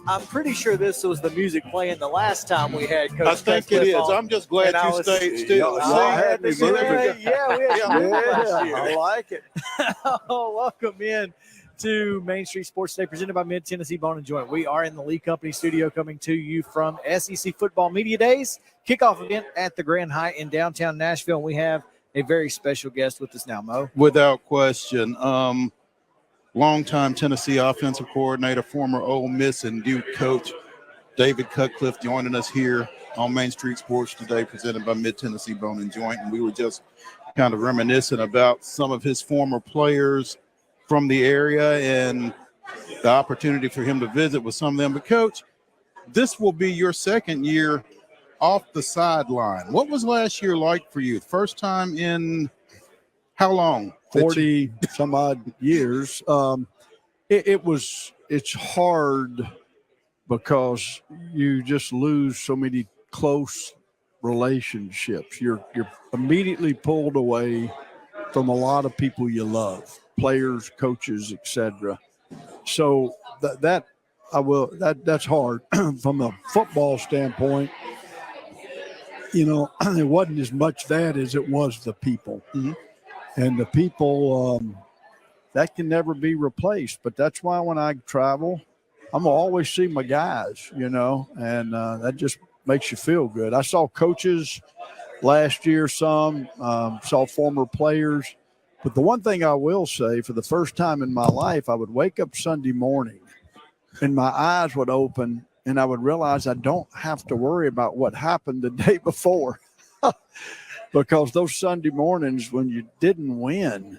I'm pretty sure this was the music playing the last time we had Coach I think Cutcliffe it is. on. I'm just glad you stayed still. Y'all had me moving. Yeah, we had you last year. I like it. Welcome in to Main Street Sports Day, presented by Mid Tennessee Bone and Joint. We are in the Lee Company studio, coming to you from SEC Football Media Days kickoff event at the Grand Hyatt in downtown Nashville. And we have a very special guest with us now, Mo. Without question. Longtime Tennessee offensive coordinator, former Ole Miss and Duke coach, David Cutcliffe, joining us here on Main Street Sports Today, presented by Mid Tennessee Bone and Joint. And we were just kind of reminiscing about some of his former players from the area and the opportunity for him to visit with some of them. But Coach, this will be your second year off the sideline. What was last year like for you? First time in how long? 40 some odd years. It's hard because you just lose so many close relationships. You're immediately pulled away from a lot of people you love, players, coaches, etc. So that's hard from a football standpoint. You know, it wasn't as much that as it was the people. Mm-hmm. And the people, that can never be replaced. But that's why when I travel, I'm going to always see my guys, you know, and that just makes you feel good. I saw coaches last year, saw former players. But the one thing I will say, for the first time in my life, I would wake up Sunday morning and my eyes would open and I would realize I don't have to worry about what happened the day before. Because those Sunday mornings when you didn't win,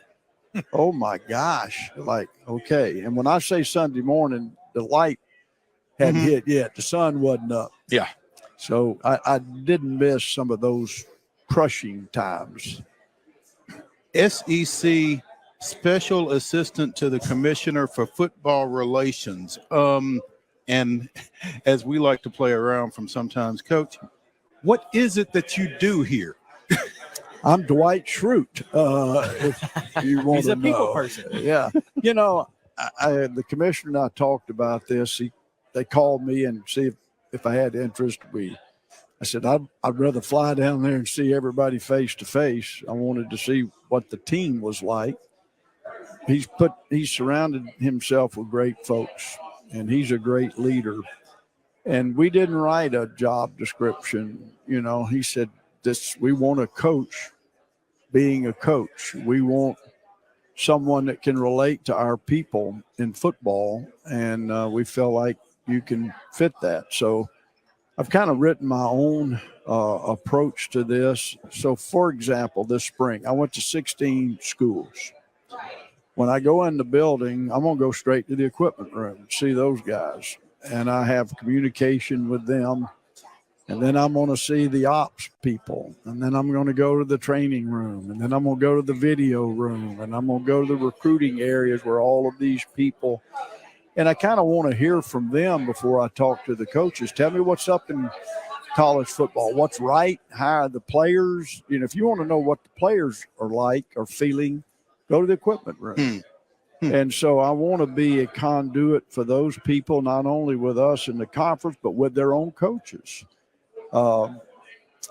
oh my gosh, like, okay. And when I say Sunday morning, the light hadn't hit yet. The sun wasn't up. Yeah. So I didn't miss some of those crushing times. SEC Special Assistant to the Commissioner for Football Relations. And as we like to play around from sometimes, Coach, what is it that you do here? I'm Dwight Schrute. If you want He's to a people know. person. Yeah. You know, the commissioner and I talked about this. They called me and see if I had interest. I said, I'd rather fly down there and see everybody face to face. I wanted to see what the team was like. He's surrounded himself with great folks, and he's a great leader. And we didn't write a job description. You know, he said, we want a coach being a coach. We want someone that can relate to our people in football, and we feel like you can fit that. So I've kind of written my own approach to this. So, for example, this spring, I went to 16 schools. When I go in the building, I'm going to go straight to the equipment room and see those guys. And I have communication with them. And then I'm going to see the ops people. And then I'm going to go to the training room. And then I'm going to go to the video room. And I'm going to go to the recruiting areas where all of these people. And I kind of want to hear from them before I talk to the coaches. Tell me what's up in college football. What's right? How are the players? You know, if you want to know what the players are like or feeling, go to the equipment room. And so I want to be a conduit for those people, not only with us in the conference, but with their own coaches.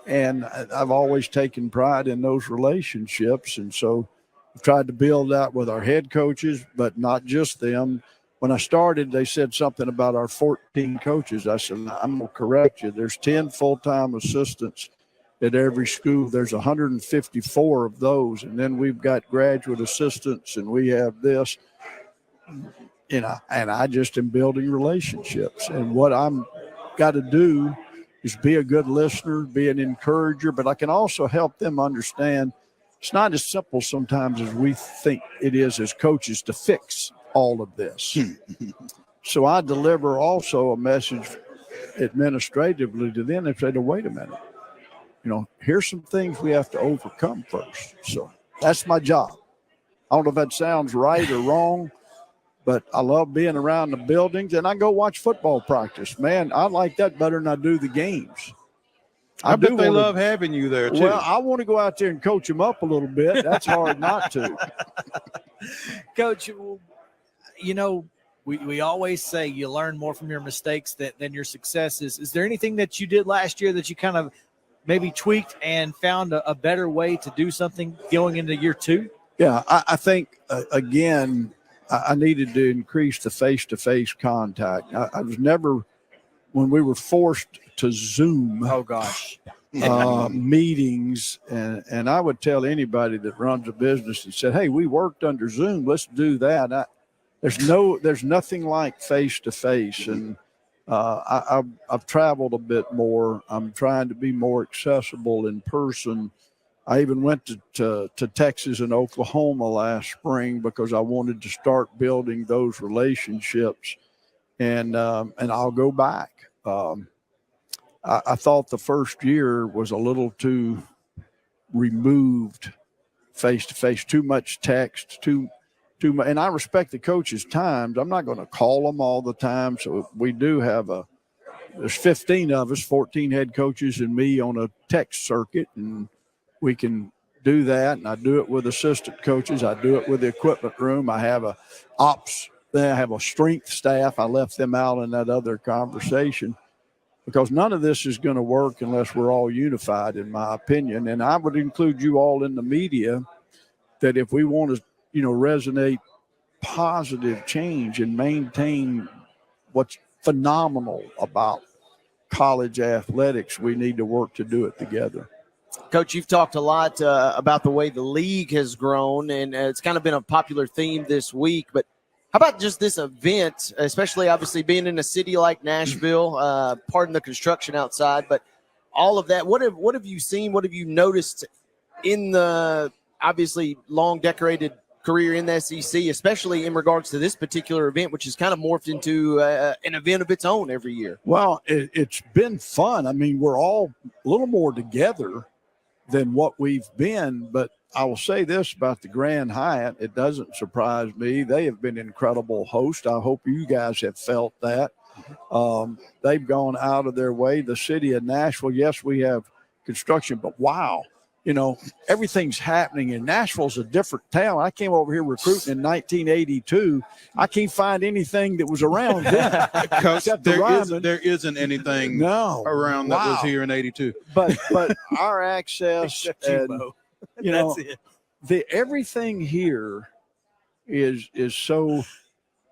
And I've always taken pride in those relationships. And so I've tried to build that with our head coaches, but not just them. When I started, they said something about our 14 coaches. I said, I'm going to correct you. There's 10 full-time assistants at every school. There's 154 of those. And then we've got graduate assistants, and we have this. You know, and I just am building relationships. And what I'm got to do is be a good listener, be an encourager, but I can also help them understand it's not as simple sometimes as we think it is as coaches to fix all of this. So I deliver also a message administratively to them and say, wait a minute, you know, here's some things we have to overcome first. So that's my job. I don't know if that sounds right or wrong, but I love being around the buildings, and I go watch football practice. Man, I like that better than I do the games. I bet they love having you there, too. Well, I want to go out there and coach them up a little bit. That's hard not to. Coach, you know, we always say you learn more from your mistakes than your successes. Is there anything that you did last year that you kind of maybe tweaked and found a better way to do something going into year 2? Yeah, I think, again, I needed to increase the face-to-face contact. I was never, when we were forced to Zoom Oh, gosh. meetings, and I would tell anybody that runs a business and said, hey, we worked under Zoom, let's do that. There's nothing like face-to-face, and I've traveled a bit more. I'm trying to be more accessible in person. I even went to Texas and Oklahoma last spring because I wanted to start building those relationships, and I'll go back. I thought the first year was a little too removed, face to face, too much text, too much. And I respect the coaches' times. I'm not going to call them all the time. So we do have there's 15 of us, 14 head coaches and me on a text circuit, and we can do that. And I do it with assistant coaches. I do it with the equipment room. I have a ops. Then I have a strength staff. I left them out in that other conversation because none of this is going to work unless we're all unified, in my opinion. And I would include you all in the media, that if we want to, resonate positive change and maintain what's phenomenal about college athletics, we need to work to do it together. Coach, you've talked a lot about the way the league has grown, and it's kind of been a popular theme this week. But how about just this event, especially obviously being in a city like Nashville, pardon the construction outside, but all of that. What have you seen? What have you noticed in the obviously long decorated career in the SEC, especially in regards to this particular event, which has kind of morphed into an event of its own every year? Well, it's been fun. I mean, we're all a little more together than what we've been, but I will say this about the Grand Hyatt. It doesn't surprise me. They have been incredible hosts. I hope you guys have felt that. They've gone out of their way. The city of Nashville, yes, we have construction, but wow, everything's happening. And Nashville's a different town. I came over here recruiting in 1982. I can't find anything that was around then. Coach, there isn't anything around that was here in 82. But our access, and, That's it. everything here is so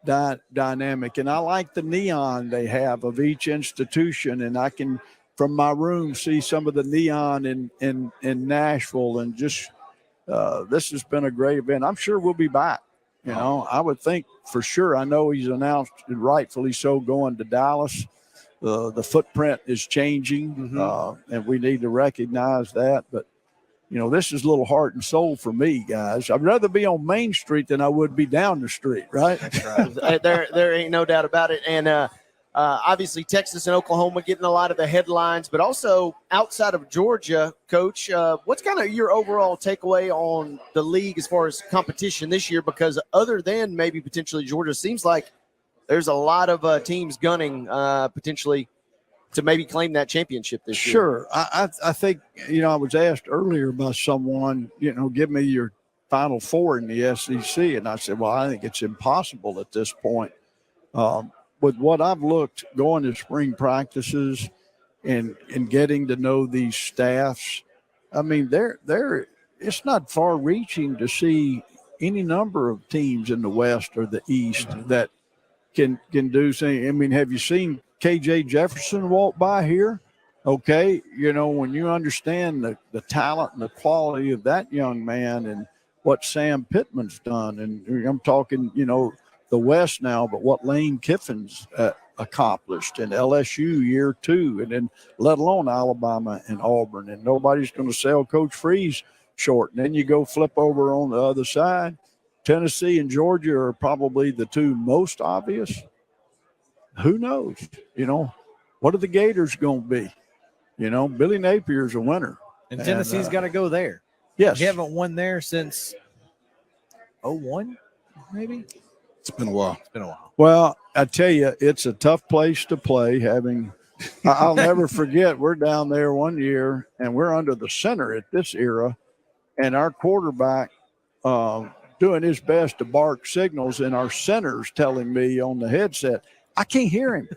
dynamic. And I like the neon they have of each institution, and I can, from my room, see some of the neon in Nashville, and just this has been a great event. I'm sure we'll be back. I would think for sure. I know he's announced, rightfully so, going to Dallas. The footprint is changing, and we need to recognize that. But this is a little heart and soul for me, guys. I'd rather be on Main Street than I would be down the street, right? That's right. There ain't no doubt about it. And obviously Texas and Oklahoma getting a lot of the headlines, but also outside of Georgia, Coach, what's kind of your overall takeaway on the league as far as competition this year? Because other than maybe potentially Georgia, seems like there's a lot of teams gunning potentially to maybe claim that championship this year. Sure. I think, I was asked earlier by someone, give me your Final Four in the SEC. And I said, well, I think it's impossible at this point. With what I've looked, going to spring practices and getting to know these staffs, I mean, it's not far reaching to see any number of teams in the West or the East that can do something. I mean, have you seen KJ Jefferson walk by here? Okay. When you understand the talent and the quality of that young man and what Sam Pittman's done, and I'm talking, the West now, but what Lane Kiffin's accomplished in LSU year 2, and then let alone Alabama and Auburn, and nobody's going to sell Coach Freeze short. And then you go flip over on the other side. Tennessee and Georgia are probably the two most obvious. Who knows? What are the Gators going to be? Billy Napier's a winner. And Tennessee's got to go there. Yes. You haven't won there since 01, maybe? It's been a while. Well, I tell you, it's a tough place to play. I'll never forget, we're down there one year, and we're under the center at this era, and our quarterback doing his best to bark signals, and our center's telling me on the headset, I can't hear him.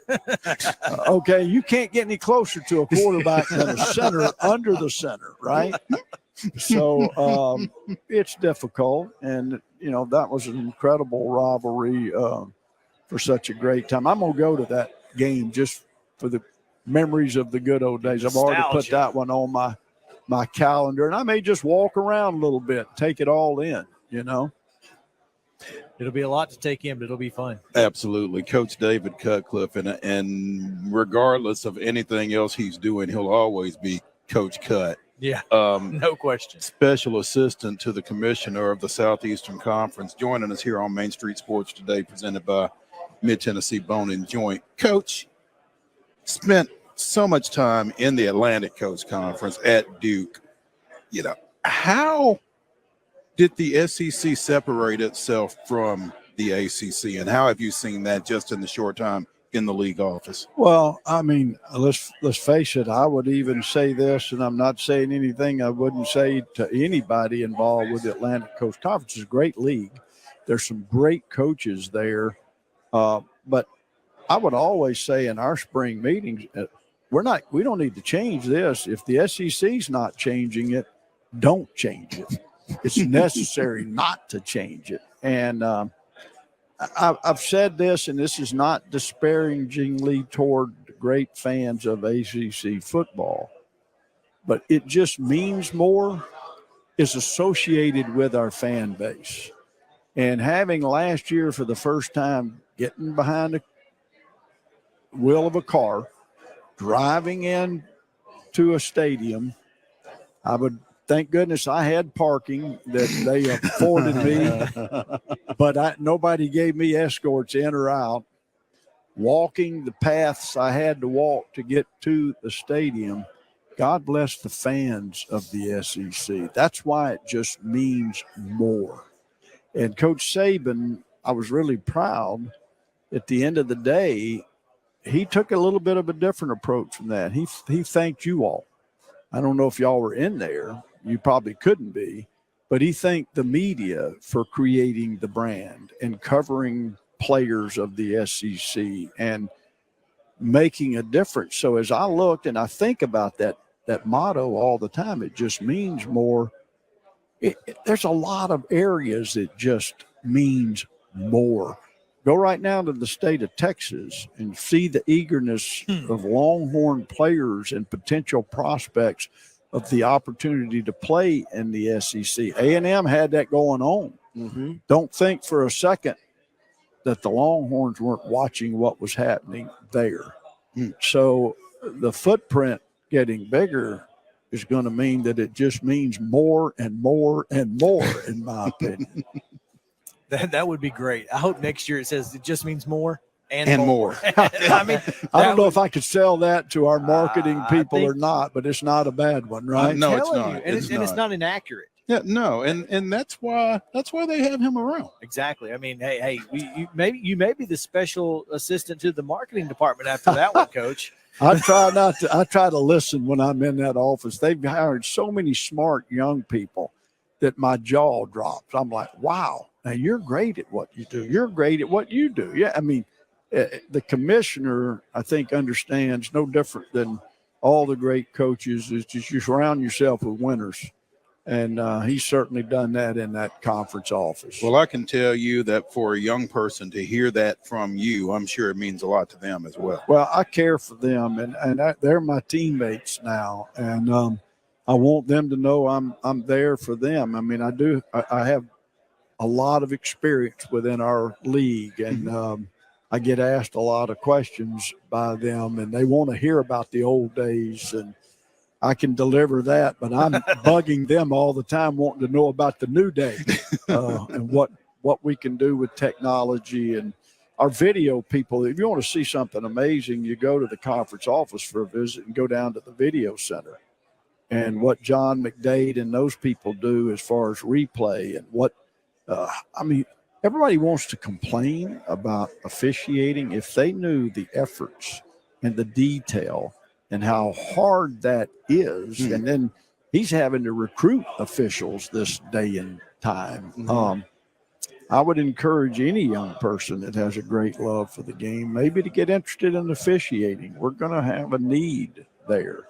Okay, you can't get any closer to a quarterback than a center under the center, right? So it's difficult, and that was an incredible rivalry for such a great time. I'm gonna go to that game just for the memories of the good old days. I've already put that one on my calendar, and I may just walk around a little bit, take it all in. It'll be a lot to take in, but it'll be fun. Absolutely. Coach David Cutcliffe, and regardless of anything else he's doing, he'll always be Coach Cut. Yeah, no question. Special assistant to the commissioner of the Southeastern Conference, joining us here on Main Street Sports today, presented by Mid-Tennessee Bone and Joint. Coach, spent so much time in the Atlantic Coast Conference at Duke. How did the SEC separate itself from the ACC, and how have you seen that just in the short time in the league office? Well, I mean, let's face it. I would even say this, and I'm not saying anything I wouldn't say to anybody involved with the Atlantic Coast Conference. It's a great league. There's some great coaches there, but I would always say in our spring meetings, we don't need to change this. If the SEC's not changing it, don't change it. It's necessary not to change it. And I've said this, and this is not disparagingly toward great fans of ACC football, but it just means more is associated with our fan base. And having last year for the first time getting behind the wheel of a car, driving in to a stadium, thank goodness I had parking that they afforded me, but nobody gave me escorts in or out. Walking the paths I had to walk to get to the stadium, God bless the fans of the SEC. That's why it just means more. And Coach Saban, I was really proud. At the end of the day, he took a little bit of a different approach from that. He thanked you all. I don't know if y'all were in there. You probably couldn't be, but he thanked the media for creating the brand and covering players of the SEC and making a difference. So as I looked and I think about that motto all the time, it just means more. There's a lot of areas that just means more. Go right now to the state of Texas and see the eagerness of Longhorn players and potential prospects of the opportunity to play in the SEC. A&M had that going on. Mm-hmm. Don't think for a second that the Longhorns weren't watching what was happening there. So the footprint getting bigger is going to mean that it just means more and more and more, in my opinion. That would be great. I hope next year it says it just means more and more. I mean, I don't know if I could sell that to our marketing people or not, but it's not a bad one, right? No, it's not. It's not inaccurate. Yeah, no, and that's why they have him around. Exactly. I mean, hey, you may be the special assistant to the marketing department after that one, Coach. I try to listen when I'm in that office. They've hired so many smart young people that my jaw drops. I'm like, wow. Now, you're great at what you do. You're great at what you do. Yeah, I mean, the commissioner, I think, understands no different than all the great coaches. Is just you surround yourself with winners. And he's certainly done that in that conference office. Well, I can tell you that for a young person to hear that from you, I'm sure it means a lot to them as well. Well, I care for them, and they're my teammates now. And I want them to know I'm there for them. I mean, I do. I have a lot of experience within our league, and I get asked a lot of questions by them, and they want to hear about the old days, and I can deliver that, but I'm bugging them all the time, wanting to know about the new day and what we can do with technology and our video people. If you want to see something amazing, you go to the conference office for a visit and go down to the video center. And what John McDade and those people do as far as replay and what I mean, everybody wants to complain about officiating. If they knew the efforts and the detail and how hard that is, and then he's having to recruit officials this day and time. I would encourage any young person that has a great love for the game, maybe to get interested in officiating. We're going to have a need there.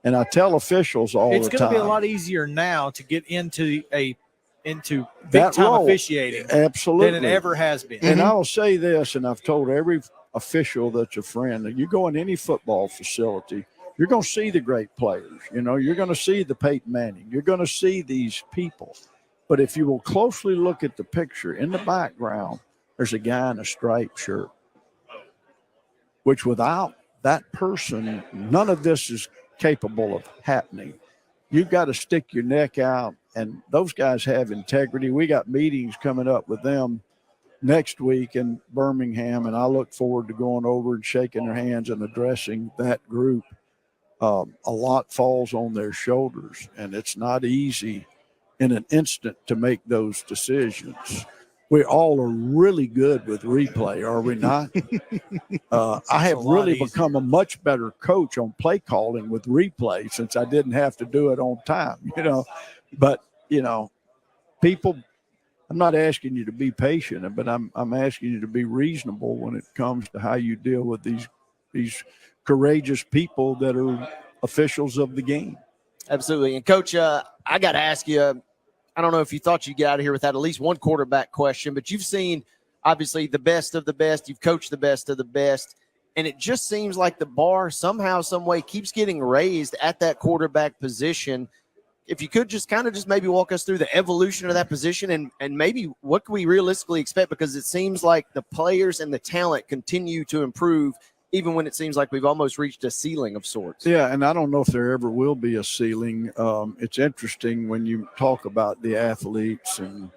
And I tell officials all It's the going time. to be a lot easier now to get into big That time role. officiating Absolutely. than it ever has been. And I'll say this, and I've told every official that's a friend, that you go in any football facility, you're going to see the great players. You know, you're going to see the Peyton Manning. You're going to see these people. But if you will closely look at the picture, in the background, there's a guy in a striped shirt, which without that person, none of this is capable of happening. You've got to stick your neck out, and those guys have integrity. We got meetings coming up with them next week in Birmingham, and I look forward to going over and shaking their hands and addressing that group. A lot falls on their shoulders, and it's not easy in an instant to make those decisions. We all are really good with replay, are we not? I have really become a much better coach on play calling with replay since I didn't have to do it on time, you know. But, you know, people, I'm not asking you to be patient, but I'm asking you to be reasonable when it comes to how you deal with these courageous people that are officials of the game. Absolutely. And Coach, I got to ask you, I don't know if you thought you'd get out of here without at least one quarterback question, but you've seen obviously the best of the best. You've coached the best of the best. And it just seems like the bar somehow, some way keeps getting raised at that quarterback position. If you could just kind of just maybe walk us through the evolution of that position and maybe what can we realistically expect? Because it seems like the players and the talent continue to improve even when it seems like we've almost reached a ceiling of sorts. Yeah, and I don't know if there ever will be a ceiling. It's interesting when you talk about the athletes and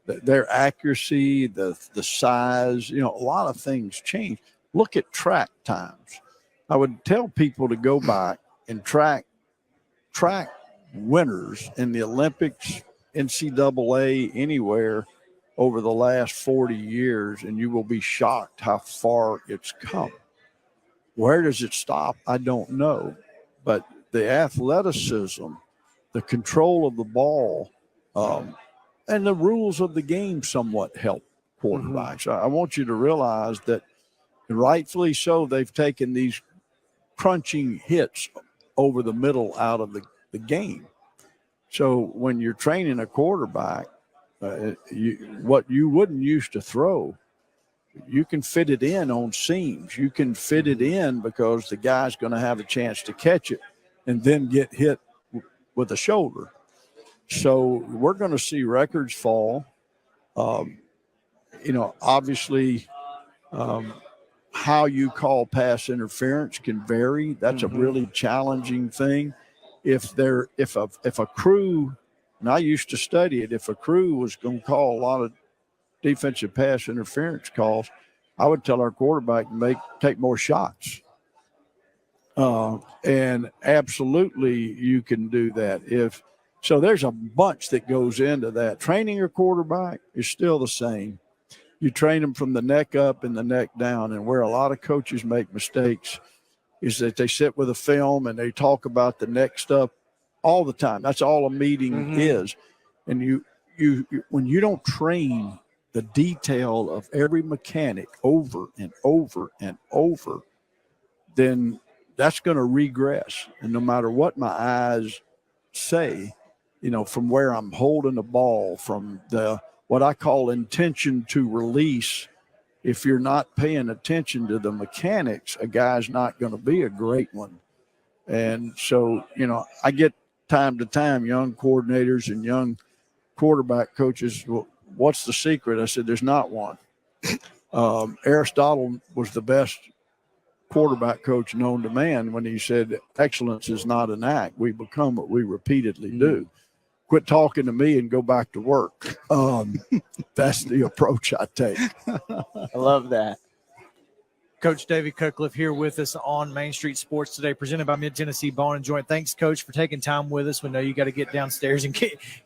their accuracy, the size, you know, a lot of things change. Look at track times. I would tell people to go back and track winners in the Olympics, NCAA, anywhere over the last 40 years, and you will be shocked how far it's come. Where does it stop? I don't know. But the athleticism, the control of the ball, and the rules of the game somewhat help quarterbacks. I want you to realize that, rightfully so, they've taken these crunching hits over the middle out of the game. So when you're training a quarterback, what you wouldn't used to throw, you can fit it in on seams. You can fit it in because the guy's going to have a chance to catch it and then get hit with a shoulder. So we're going to see records fall. You know, obviously, how you call pass interference can vary. That's a really challenging thing. If a crew, and I used to study it, if a crew was going to call a lot of defensive pass interference calls, I would tell our quarterback to take more shots. And absolutely you can do that. So there's a bunch that goes into that. Training your quarterback is still the same. You train them from the neck up and the neck down. And where a lot of coaches make mistakes is that they sit with a film and they talk about the neck stuff all the time. That's all a meeting is. And you when you don't train the detail of every mechanic over and over and over, then that's going to regress. And no matter what my eyes say, you know, from where I'm holding the ball, from what I call intention to release, if you're not paying attention to the mechanics, a guy's not going to be a great one. And so, you know, I get time to time young coordinators and young quarterback coaches, well, what's the secret? I said, there's not one. Aristotle was the best quarterback coach known to man when he said, excellence is not an act. We become what we repeatedly do. Quit talking to me and go back to work. That's the approach I take. I love that. Coach David Cutcliffe here with us on Main Street Sports today, presented by Mid-Tennessee Bone and Joint. Thanks, Coach, for taking time with us. We know you got to get downstairs and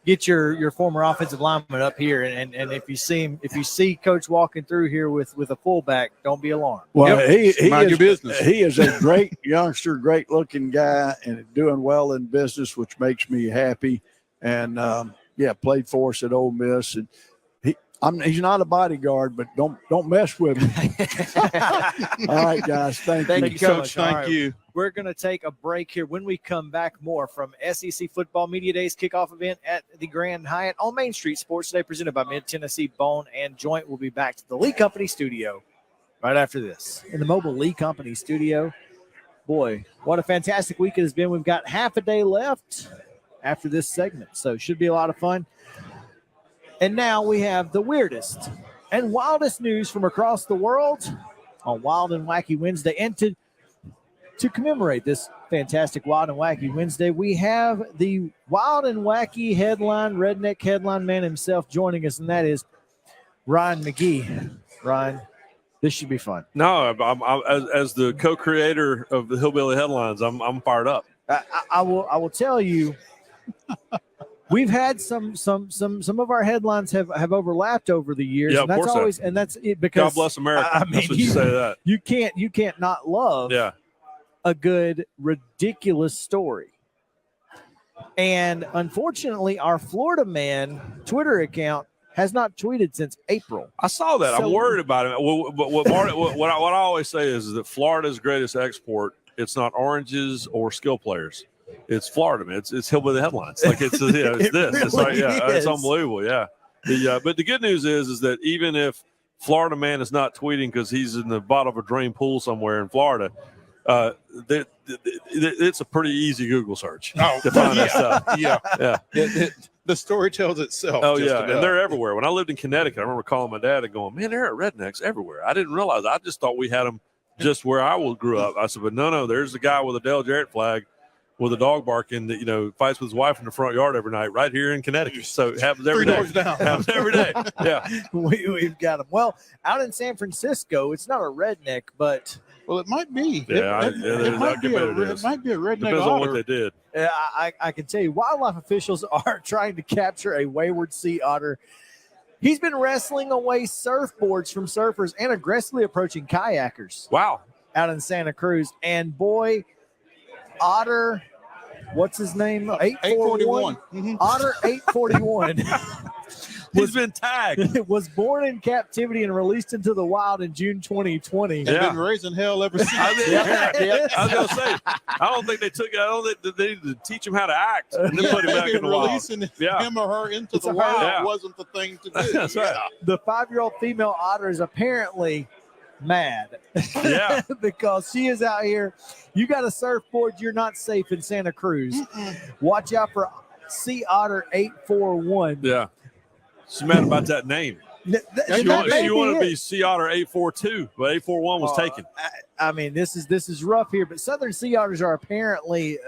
get your former offensive lineman up here. And if you see Coach walking through here with a fullback, don't be alarmed. Well, he Mind is, your business. He is a great youngster, great-looking guy, and doing well in business, which makes me happy. And, played for us at Ole Miss. And He's not a bodyguard, but don't mess with me. All right, guys. Thank Thank you. you so Coach, much. thank All right. you. We're going to take a break here. When we come back, more from SEC Football Media Days kickoff event at the Grand Hyatt on Main Street Sports Day, presented by Mid-Tennessee Bone and Joint. We'll be back to the Lee Company studio right after this. In the mobile Lee Company studio. Boy, what a fantastic week it has been. We've got half a day left after this segment, so it should be a lot of fun. And now we have the weirdest and wildest news from across the world on Wild and Wacky Wednesday. And to commemorate this fantastic Wild and Wacky Wednesday, we have the Wild and Wacky redneck headline man himself joining us, and that is Ryan McGee. Ryan, this should be fun. No, I'm as the co-creator of the Hillbilly Headlines, I'm fired up. I will tell you, we've had some of our headlines have overlapped over the years. Yeah, and of that's course always and that's it because God bless America. I mean, That's what you say that. You can't not love Yeah. a good ridiculous story. And unfortunately, our Florida Man Twitter account has not tweeted since April. I saw that. So- I'm worried about it. But what I always say is that Florida's greatest export, it's not oranges or skill players. It's Florida, man. It's Hillbilly Headlines. Like it's It this. It's like really is. it's unbelievable. Yeah. But the good news is that even if Florida Man is not tweeting because he's in the bottom of a drain pool somewhere in Florida, it's a pretty easy Google search to find that stuff. Yeah. Yeah. The story tells itself. Oh, just yeah. about. And they're everywhere. When I lived in Connecticut, I remember calling my dad and going, man, there are rednecks everywhere. I didn't realize. I just thought we had them just where I grew up. I said, but no, there's a guy with a Dale Jarrett flag with a dog barking that, fights with his wife in the front yard every night right here in Connecticut. So it happens every 3 day. doors down. Happens every day. Yeah. We've got them. Well, out in San Francisco, it's not a redneck, but Well, it might be. Yeah, It might be a redneck Depends on what otter. they did. I can tell you, wildlife officials are trying to capture a wayward sea otter. He's been wrestling away surfboards from surfers and aggressively approaching kayakers Wow. out in Santa Cruz. And boy, Otter, what's his name? 841. Otter 841 He's been tagged. was born in captivity and released into the wild in June 2020. And Yeah. been raising hell ever since. I was going to say, I don't think they need to teach him how to act and then put him back maybe in the wild. releasing Yeah. him or her into It's the a wild yeah. wasn't the thing to do. That's right. The 5-year-old female otter is apparently mad Yeah. because she is out here. You got a surfboard, you're not safe in Santa Cruz. Watch out for Sea Otter 841. Yeah. She's mad about that name. Th- th- She that may wanted to it. be Sea Otter 842, but 841 was taken. I mean, this is rough here, but Southern sea otters are apparently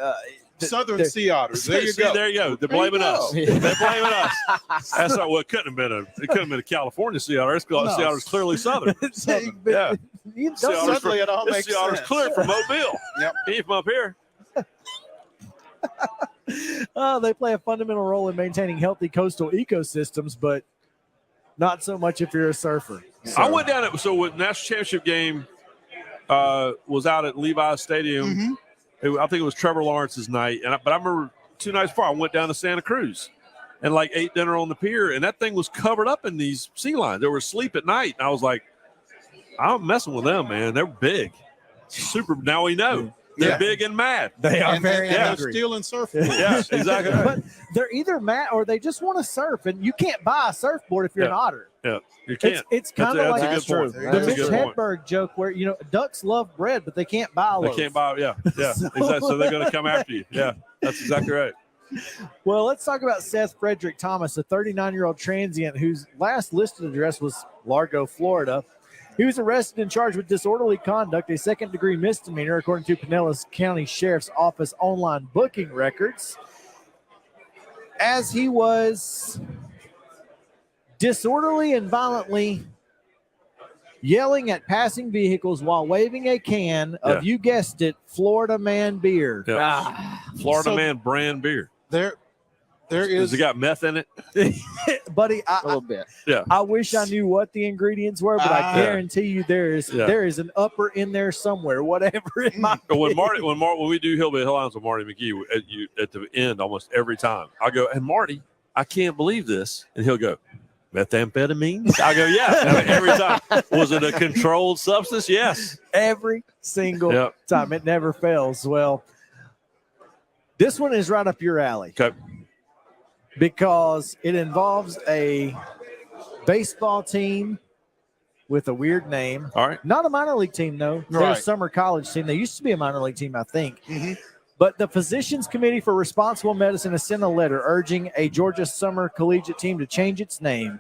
Southern they're- sea otters. There you See, go. there you go. They're There you blaming go. us. They're blaming us. That's not what it couldn't have been a California sea otter. Sea otter's clearly Southern. Yeah. You Sea don't- otter's Suddenly it all this makes sea otter's sense. clear from Mobile. Yep. He ain't from up here. they play a fundamental role in maintaining healthy coastal ecosystems, but not so much if you're a surfer. I went down at when national championship game was out at Levi's Stadium. I think it was Trevor Lawrence's night, but I remember 2 nights before I went down to Santa Cruz and ate dinner on the pier, and that thing was covered up in these sea lions. They were asleep at night, and I was like, I'm messing with them, man. They're big, super. Now we know they're Yeah. big and mad. They are And very they're angry. stealing surfboards. Yeah, exactly. Right. But they're either mad or they just want to surf, and you can't buy a surfboard if you're an Yeah. otter. Yeah, you can't. It's kind of That's like a good point. the That's a Mitch good point. Hedberg joke where ducks love bread, but they can't buy a They loaf. can't buy. Yeah, exactly. So they're going to come after you. Yeah, that's exactly right. Well, let's talk about Seth Frederick Thomas, a 39-year-old transient whose last listed address was Largo, Florida. He was arrested and charged with disorderly conduct, a second-degree misdemeanor, according to Pinellas County Sheriff's Office online booking records, as he was disorderly and violently yelling at passing vehicles while waving a can of, you guessed it, Florida Man beer. Yeah. Florida So- Man brand beer. There Has is it got meth in it? Buddy, A little bit. I wish I knew what the ingredients were, but I Ah. guarantee you there is an upper in there somewhere, whatever it might be. When we do Hillbilly Headlines with Marty McGee at the end almost every time, I go, and Marty, I can't believe this, and he'll go, methamphetamine? I go, yeah. I mean, every time. Was it a controlled substance? Yes. Every single Yep. time. It never fails. Well, this one is right up your alley Okay. because it involves a baseball team with a weird name. All right. Not a minor league team, though. They're a Right. summer college team. They used to be a minor league team, I think. Mhm. But the Physicians Committee for Responsible Medicine has sent a letter urging a Georgia summer collegiate team to change its name.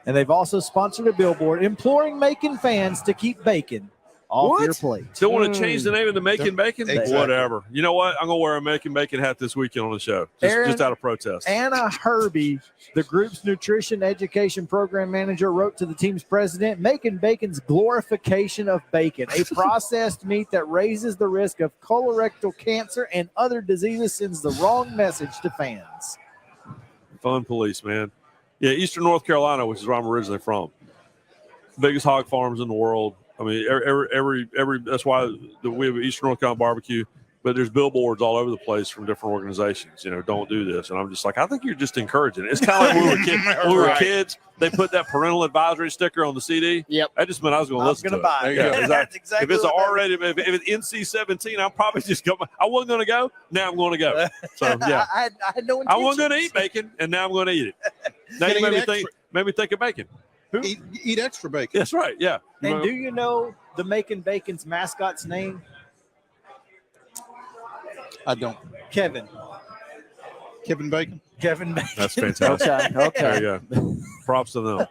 And they've also sponsored a billboard imploring Macon fans to keep bacon off What? your plate. Still want to change the name of the Macon Bacon? Exactly. Whatever. You know what? I'm going to wear a Macon Bacon hat this weekend on the show. Aaron- Just out of protest. Anna Herbie, the group's nutrition education program manager, wrote to the team's president, Macon Bacon's glorification of bacon, a processed meat that raises the risk of colorectal cancer and other diseases, sends the wrong message to fans. Fun police, man. Yeah, Eastern North Carolina, which is where I'm originally from. Biggest hog farms in the world. I mean, every that's why we have Eastern North Carolina barbecue. But there's billboards all over the place from different organizations. You know, don't do this. And I'm just like, I think you're just encouraging it. It's kind of like when we were Right. kids. They put that parental advisory sticker on the CD. Yep. That just meant I was going to listen to it. buy There it. you go. Yeah, exactly. That's exactly If it's an what that R-rated, if it's NC-17, I'm probably just going. I wasn't going to go. Now I'm going to go. So yeah, I had no I intentions. wasn't going to eat bacon, and now I'm going to eat it. Now you Gonna made eat me think. Made me think of bacon. Eat extra bacon. That's right. Yeah. And do you know the Macon Bacon's mascot's name? I don't. Kevin. Kevin Bacon. Kevin Bacon. That's fantastic. Okay. There you go. Props to them.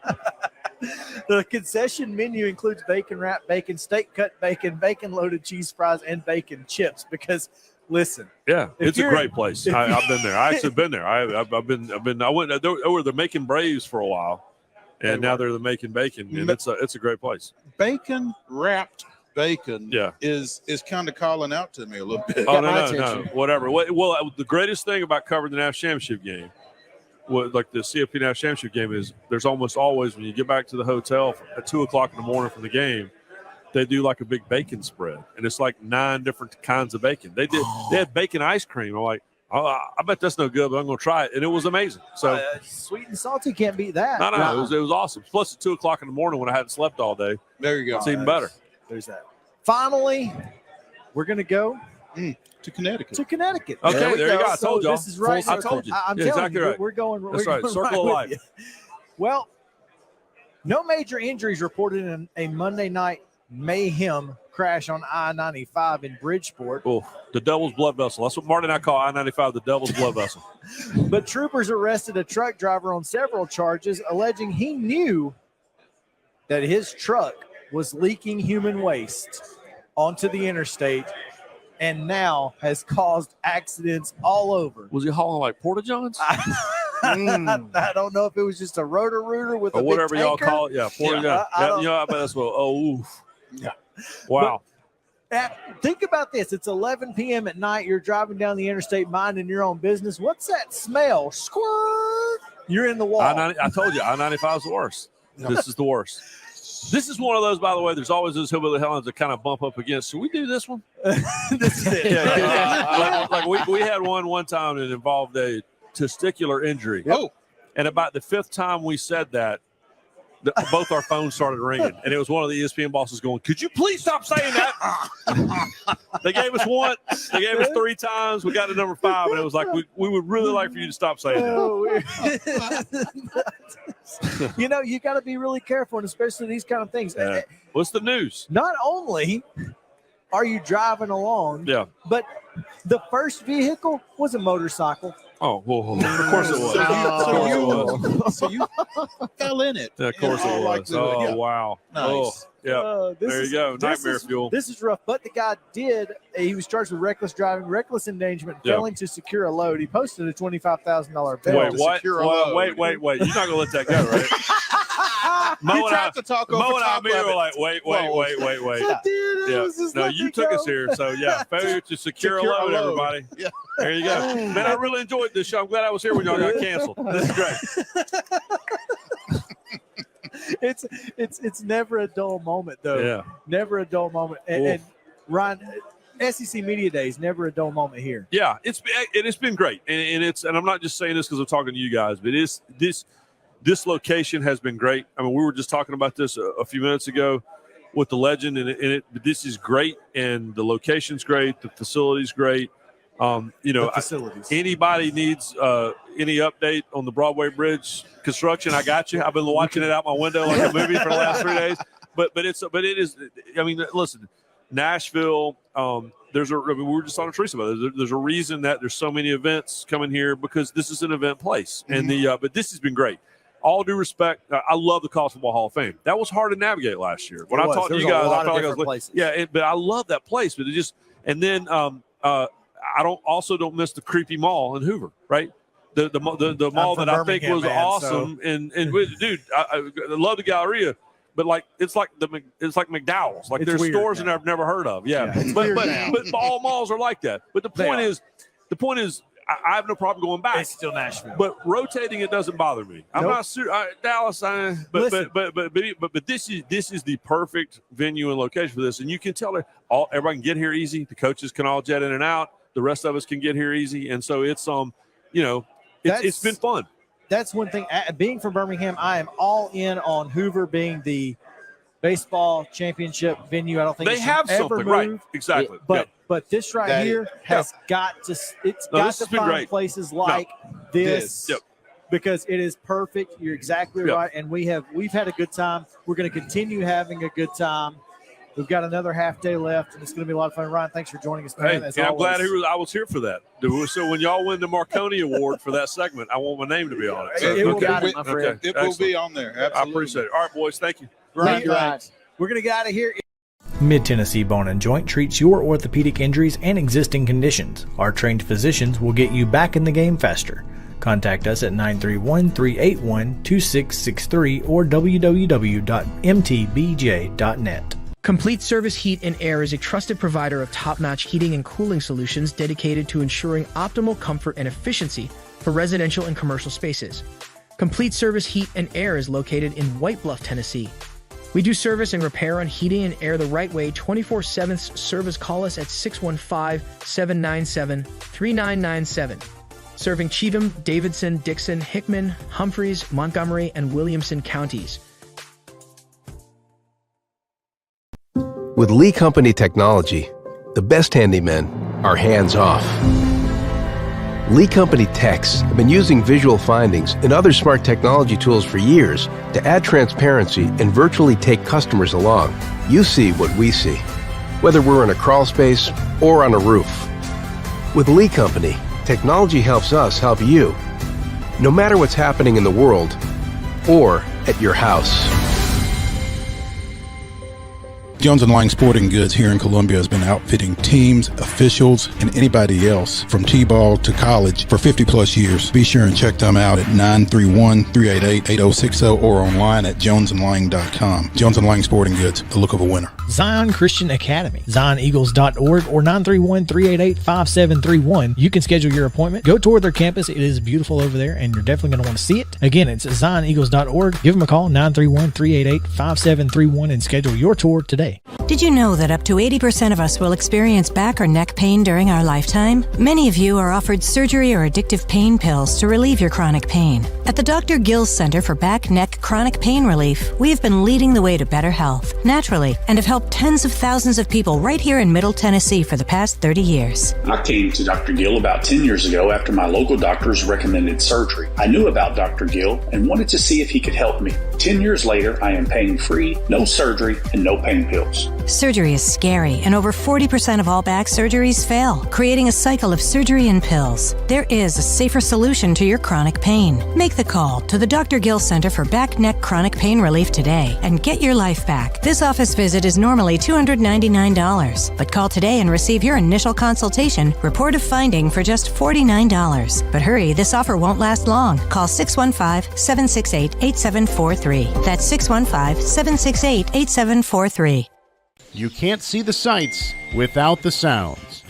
The concession menu includes bacon wrap bacon, steak cut bacon, bacon loaded cheese fries, and bacon chips. Because, listen, Yeah, If it's a you're- great place. I've been there. I actually been there. I've been. I went. They were the Macon Braves for a while, and now they're the Macon Bacon, and it's a great place. Bacon wrapped bacon. Yeah. is kind of calling out to me a little bit. Oh Got my no, attention. whatever. Well, the greatest thing about covering the national championship game, like the CFP national championship game, is there's almost always when you get back to the hotel at 2:00 in the morning from the game, they do like a big bacon spread, and it's like 9 different kinds of bacon. They had bacon ice cream. I'm like, oh, I bet that's no good, but I'm going to try it, and it was amazing. So sweet and salty can't beat that. no, it was awesome. Plus, at 2:00 in the morning when I hadn't slept all day, There you go. it's even better. There's that. Finally, we're going to go To Connecticut. to Connecticut. Okay, there we you go. I So told y'all. This is right. I told you. I'm Yeah, telling exactly you, right. we're going. That's we're right. going Circle of with life. you. Well, no major injuries reported in a Monday night mayhem crash on I-95 in Bridgeport. Oh, the devil's blood vessel. That's what Marty and I call I-95, the devil's blood vessel. But troopers arrested a truck driver on several charges, alleging he knew that his truck was leaking human waste onto the interstate and now has caused accidents all over. Was he hauling like Porta Johns I don't know if it was just a rotor-rooter with or a big whatever y'all tanker. call it? Yeah, Porta Yeah, John. I Yeah, don't- you know, I bet that's what. Oh, oof. Yeah. Wow. Think about this. It's 11 p.m. at night. You're driving down the interstate minding your own business. What's that smell? Squirt. You're in the wall. I told you, I-95 is the worst. This is the worst. This is one of those, by the way, there's always those hillbilly Helens that kind of bump up against. Should we do this one? This is it. like we had one time that involved a testicular injury. Oh, And about the 5th time we said that, both our phones started ringing. And it was one of the ESPN bosses going, could you please stop saying that? They gave us one. They gave us 3 times. We got to number 5. And it was like, we would really like for you to stop saying that. Oh, you know, you got to be really careful, and especially these kind of things. Yeah. What's the news? Not only are you driving along, Yeah. but the first vehicle was a motorcycle. Oh, well, of course it was. so you fell in it. Yeah, of course in it all was. likelihood. Oh, Yeah. wow. Nice. Oh, yeah. This There you is- go. this Nightmare is- fuel. This is rough, but the guy he was charged with reckless driving, reckless endangerment, Yeah. failing to secure a load. He posted a $25,000 bail. Wait, to what? secure a Well, load. wait. You're not going to let that go, right? Mo You and I, tried to talk over Mo and I top immediately of were it. like, wait. I did. Yeah. Was just No, let you me took go. us here. So, yeah, failure to secure a Secure a load, load. everybody. Yeah. There you go. Man, I really enjoyed this show. I'm glad I was here when y'all got canceled. This is great. It's never a dull moment though. Yeah. Never a dull moment. And, Oof. and Ryan, SEC Media Days, never a dull moment here. Yeah, it's been great, and I'm not just saying this because I'm talking to you guys, but this location has been great. I mean, we were just talking about this a few minutes ago with the Legend, and this is great, and the location's great, the facility's great. Facilities. Anybody needs any update on the Broadway Bridge construction, I got you. I've been watching it out my window like a movie for the last 3 days. But it is. I mean, listen, Nashville. We were just on Teresa about it. There's a reason that there's so many events coming here because this is an event place, and but this has been great. All due respect, I love the College Football Hall of Fame. That was hard to navigate last year. When I talked to you guys, I felt like I was but I love that place. But it just I don't miss the creepy mall in Hoover, right? The mall that I think was awesome. So. And dude, I love the Galleria, but like it's like McDowell's. Like there's stores that I've never heard of. Yeah. But all malls are like that. But the point is. I have no problem going back. It's still Nashville, but rotating it doesn't bother me. I'm not Dallas, but this is the perfect venue and location for this, and you can tell everybody can get here easy. The coaches can all jet in and out. The rest of us can get here easy, and so it's it's been fun. That's one thing. Being from Birmingham, I am all in on Hoover being the baseball championship venue. I don't think they have something right. Exactly, But this here has got to find great. places like this because it is perfect. You're exactly right. And we've had a good time. We're going to continue having a good time. We've got another half day left, and it's going to be a lot of fun. Ryan, thanks for joining us, man. Hey, I'm glad I was here for that. So when y'all win the Marconi Award for that segment, I want my name to be on it. So, it will be on there. Absolutely. I appreciate it. All right, boys. Thank you. Right. We're going to get out of here. Mid-Tennessee Bone and Joint treats your orthopedic injuries and existing conditions. Our trained physicians will get you back in the game faster. Contact us at 931-381-2663 or www.mtbj.net. Complete Service Heat and Air is a trusted provider of top-notch heating and cooling solutions dedicated to ensuring optimal comfort and efficiency for residential and commercial spaces. Complete Service Heat and Air is located in White Bluff, Tennessee. We do service and repair on heating and air the right way 24/7. Service, call us at 615-797-3997. Serving Cheatham, Davidson, Dixon, Hickman, Humphreys, Montgomery, and Williamson counties. With Lee Company technology, the best handymen are hands-off. Lee Company techs have been using visual findings and other smart technology tools for years to add transparency and virtually take customers along. You see what we see, whether we're in a crawl space or on a roof. With Lee Company, technology helps us help you, no matter what's happening in the world or at your house. Jones & Lang Sporting Goods here in Columbia has been outfitting teams, officials, and anybody else from T-ball to college for 50 plus years. Be sure and check them out at 931-388-8060 or online at jonesandlang.com. Jones & Lang Sporting Goods, the look of a winner. Zion Christian Academy, ZionEagles.org or 931-388-5731. You can schedule your appointment. Go tour their campus. It is beautiful over there, and you're definitely going to want to see it. Again, it's ZionEagles.org. Give them a call, 931-388-5731, and schedule your tour today. Did you know that up to 80% of us will experience back or neck pain during our lifetime? Many of you are offered surgery or addictive pain pills to relieve your chronic pain. At the Dr. Gills Center for Back, Neck, Chronic Pain Relief, we have been leading the way to better health, naturally, and have helped tens of thousands of people right here in Middle Tennessee for the past 30 years. I came to Dr. Gill about 10 years ago after my local doctors recommended surgery. I knew about Dr. Gill and wanted to see if he could help me. 10 years later, I am pain-free, no surgery, and no pain pills. Surgery is scary, and over 40% of all back surgeries fail, creating a cycle of surgery and pills. There is a safer solution to your chronic pain. Make the call to the Dr. Gill Center for Back, Neck, Chronic Pain Relief today and get your life back. This office visit is normally $299, but call today and receive your initial consultation, report of finding for just $49. But hurry, this offer won't last long. Call 615-768-8743. That's 615-768-8743. You can't see the sights without the sounds.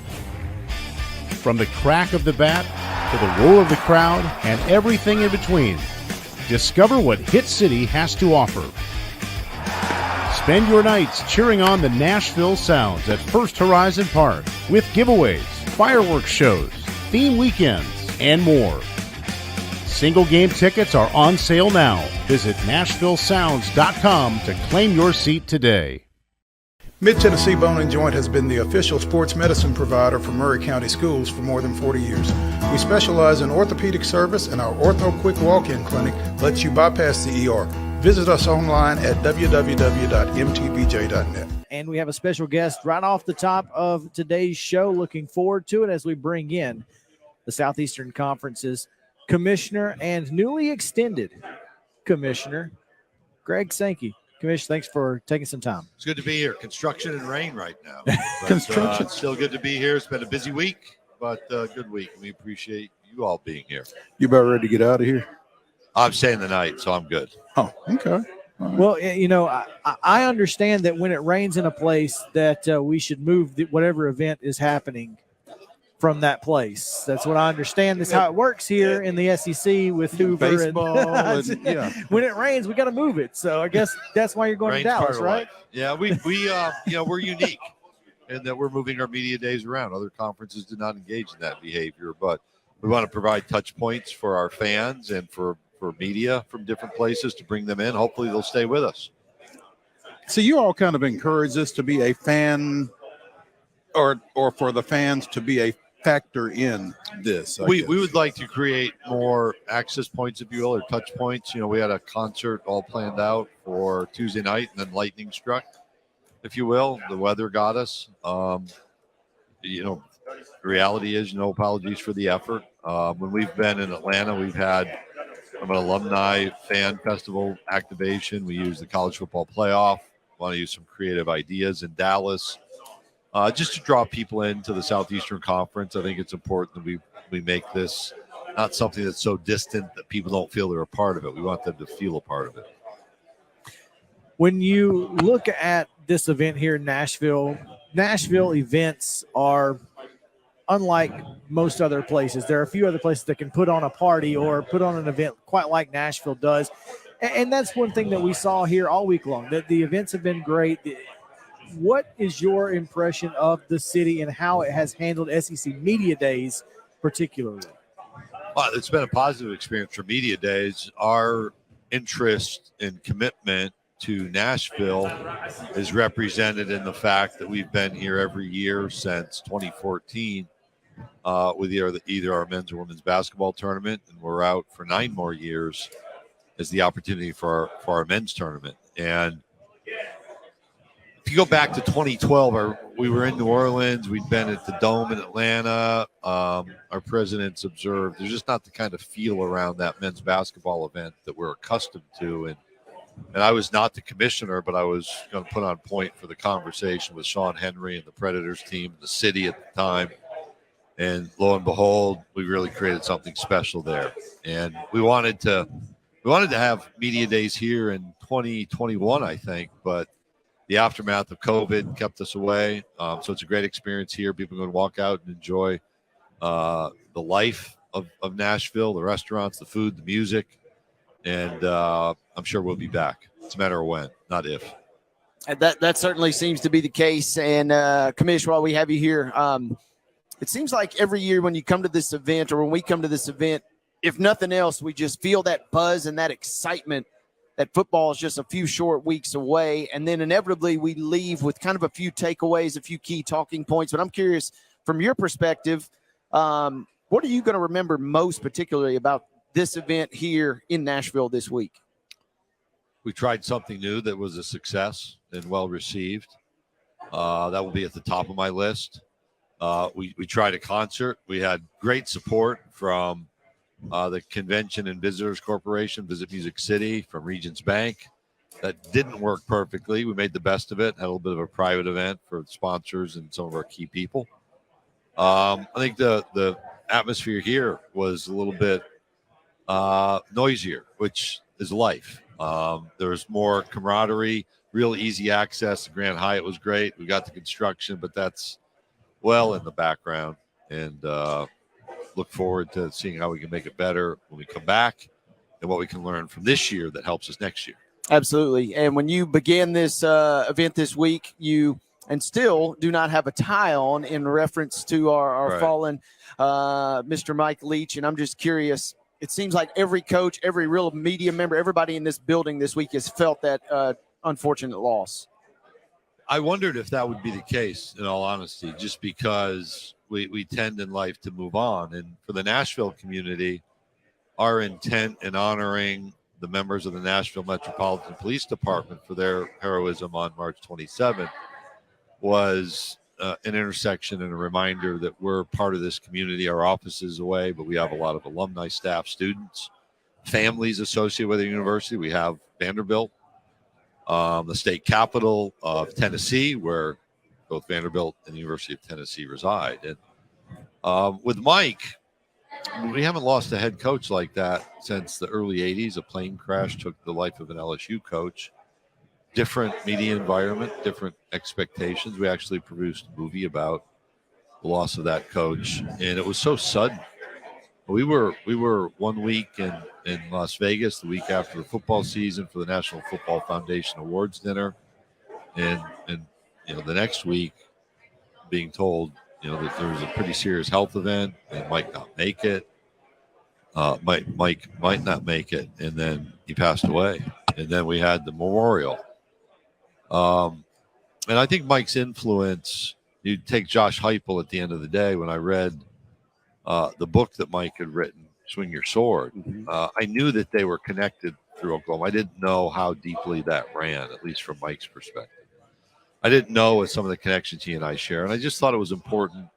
From the crack of the bat to the roar of the crowd and everything in between, discover what Hit City has to offer. Spend your nights cheering on the Nashville Sounds at First Horizon Park with giveaways, fireworks shows, theme weekends, and more. Single game tickets are on sale now. Visit NashvilleSounds.com to claim your seat today. Mid-Tennessee Bone and Joint has been the official sports medicine provider for Murray County Schools for more than 40 years. We specialize in orthopedic service, and our Ortho Quick Walk-In Clinic lets you bypass the ER. Visit us online at www.mtbj.net. And we have a special guest right off the top of today's show. Looking forward to it as we bring in the Southeastern Conference's commissioner and newly extended commissioner, Greg Sankey. Commissioner, thanks for taking some time. It's good to be here. Construction and rain right now. But, Construction. it's still good to be here. It's been a busy week, but good week. We appreciate you all being here. You about ready to get out of here? I'm staying the night, so I'm good. Oh, okay. Well, you know, I understand that when it rains in a place that we should move whatever event is happening from that place. That's what I understand. That's how it works here in the SEC with Hoover. Baseball and yeah. When it rains, we got to move it. So I guess that's why you're going Rain's to part Dallas, of right? life. Yeah, we you know, we're unique in that we're moving our media days around. Other conferences do not engage in that behavior, but we want to provide touch points for our fans and for media from different places to bring them in. Hopefully they'll stay with us. So you all kind of encourage this to be a fan or for the fans to be a factor in this. I We guess. would like to create more access points, if you will, or touch points. You know, we had a concert all planned out for Tuesday night, and then lightning struck, if you will. The weather got us. You know, the reality is, no apologies for the effort. When we've been in Atlanta, we've had an alumni fan festival activation. We use the college football playoff. Want to use some creative ideas in Dallas. Just to draw people into the Southeastern Conference. I think it's important that we make this not something that's so distant that people don't feel they're a part of it. We want them to feel a part of it. When you look at this event here in Nashville events are unlike most other places. There are a few other places that can put on a party or put on an event quite like Nashville does. And that's one thing that we saw here all week long, that the events have been great. What is your impression of the city and how it has handled SEC Media Days particularly? Well, it's been a positive experience for Media Days. Our interest and commitment to Nashville is represented in the fact that we've been here every year since 2014 with either our men's or women's basketball tournament, and we're out for 9 more years as the opportunity for our men's tournament. And if you go back to 2012, we were in New Orleans. We'd been at the Dome in Atlanta. Our presidents observed there's just not the kind of feel around that men's basketball event that we're accustomed to. And I was not the commissioner, but I was going to put on point for the conversation with Sean Henry and the Predators team, the city at the time. And lo and behold, we really created something special there. And we wanted to have Media Days here in 2021, I think, but the aftermath of COVID kept us away. So it's a great experience here. People can walk out and enjoy the life of Nashville, the restaurants, the food, the music. And I'm sure we'll be back. It's a matter of when, not if. And that certainly seems to be the case. And Commish, while we have you here, it seems like every year when you come to this event, or when we come to this event, if nothing else, we just feel that buzz and that excitement that football is just a few short weeks away. And then inevitably we leave with kind of a few takeaways, a few key talking points. But I'm curious, from your perspective, what are you going to remember most particularly about this event here in Nashville this week? We tried something new that was a success and well received. That will be at the top of my list. We tried a concert. We had great support from the Convention and Visitors Corporation, Visit Music City, from Regions Bank. That didn't work perfectly. We made the best of it. Had a little bit of a private event for sponsors and some of our key people. I think the atmosphere here was a little bit noisier, which is life. There was more camaraderie, real easy access. The Grand Hyatt was great. We got the construction, but that's well in the background. And look forward to seeing how we can make it better when we come back and what we can learn from this year that helps us next year. Absolutely. And when you began this event this week, you and still do not have a tie on in reference to our Right. fallen Mr. Mike Leach. And I'm just curious, it seems like every coach, every real media member, everybody in this building this week has felt that unfortunate loss. I wondered if that would be the case, in all honesty, just because we tend in life to move on. And for the Nashville community, our intent in honoring the members of the Nashville Metropolitan Police Department for their heroism on March 27th was an intersection and a reminder that we're part of this community. Our office is away, but we have a lot of alumni, staff, students, families associated with the university. We have Vanderbilt, the state capital of Tennessee, where both Vanderbilt and the University of Tennessee reside. And with Mike, we haven't lost a head coach like that since the early 80s. A plane crash took the life of an LSU coach. Different media environment, different expectations. We actually produced a movie about the loss of that coach, and it was so sudden. We were 1 week in Las Vegas, the week after the football season, for the National Football Foundation Awards dinner, and the next week being told that there was a pretty serious health event and might not make it. Mike might not make it, and then he passed away, and then we had the memorial. And I think Mike's influence. You take Josh Heupel at the end of the day. When I read the book that Mike had written, Swing Your Sword, I knew that they were connected through Oklahoma. I didn't know how deeply that ran, at least from Mike's perspective. I didn't know some of the connections he and I share, and I just thought it was important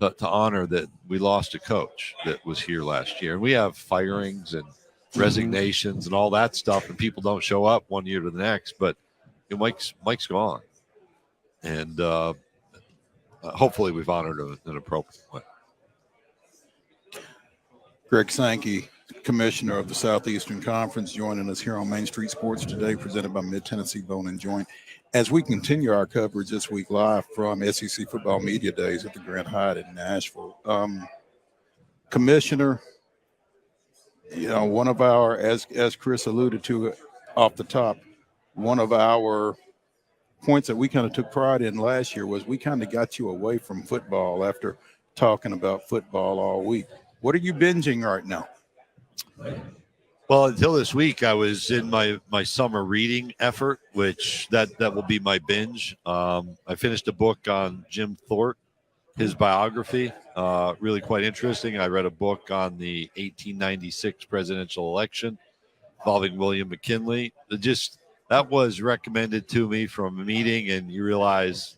to honor that we lost a coach that was here last year. And we have firings and resignations and all that stuff, and people don't show up one year to the next. But Mike's gone, and hopefully we've honored him in an appropriate way. Greg Sankey, Commissioner of the Southeastern Conference, joining us here on Main Street Sports today, presented by Mid-Tennessee Bone and Joint. As we continue our coverage this week live from SEC Football Media Days at the Grand Hyatt in Nashville, Commissioner, one of our, as Chris alluded to off the top, one of our points that we kind of took pride in last year was we kind of got you away from football after talking about football all week. What are you binging right now? Well, until this week, I was in my summer reading effort, which that will be my binge. I finished a book on Jim Thorpe, his biography, really quite interesting. I read a book on the 1896 presidential election involving William McKinley. That was recommended to me from a meeting, and you realize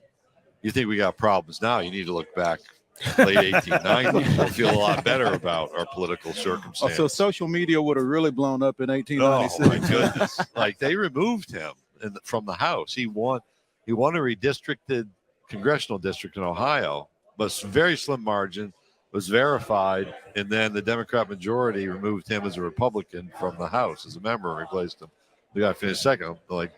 you think we got problems now. You need to look back late 1890s. We'll feel a lot better about our political circumstances. So social media would have really blown up in 1896. Oh, my goodness. Like, they removed him from the House. He won a redistricted congressional district in Ohio, but a very slim margin, was verified, and then the Democrat majority removed him as a Republican from the House as a member and replaced him. We got to finish second. I'm like,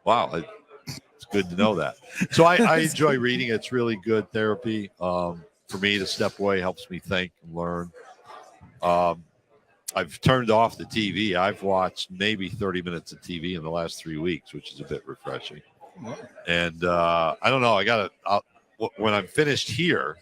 wow, it's good to know that. So I enjoy reading. It's really good therapy. For me to step away helps me think and learn. I've turned off the TV. I've watched maybe 30 minutes of TV in the last 3 weeks, which is a bit refreshing. And I don't know. When I'm finished here,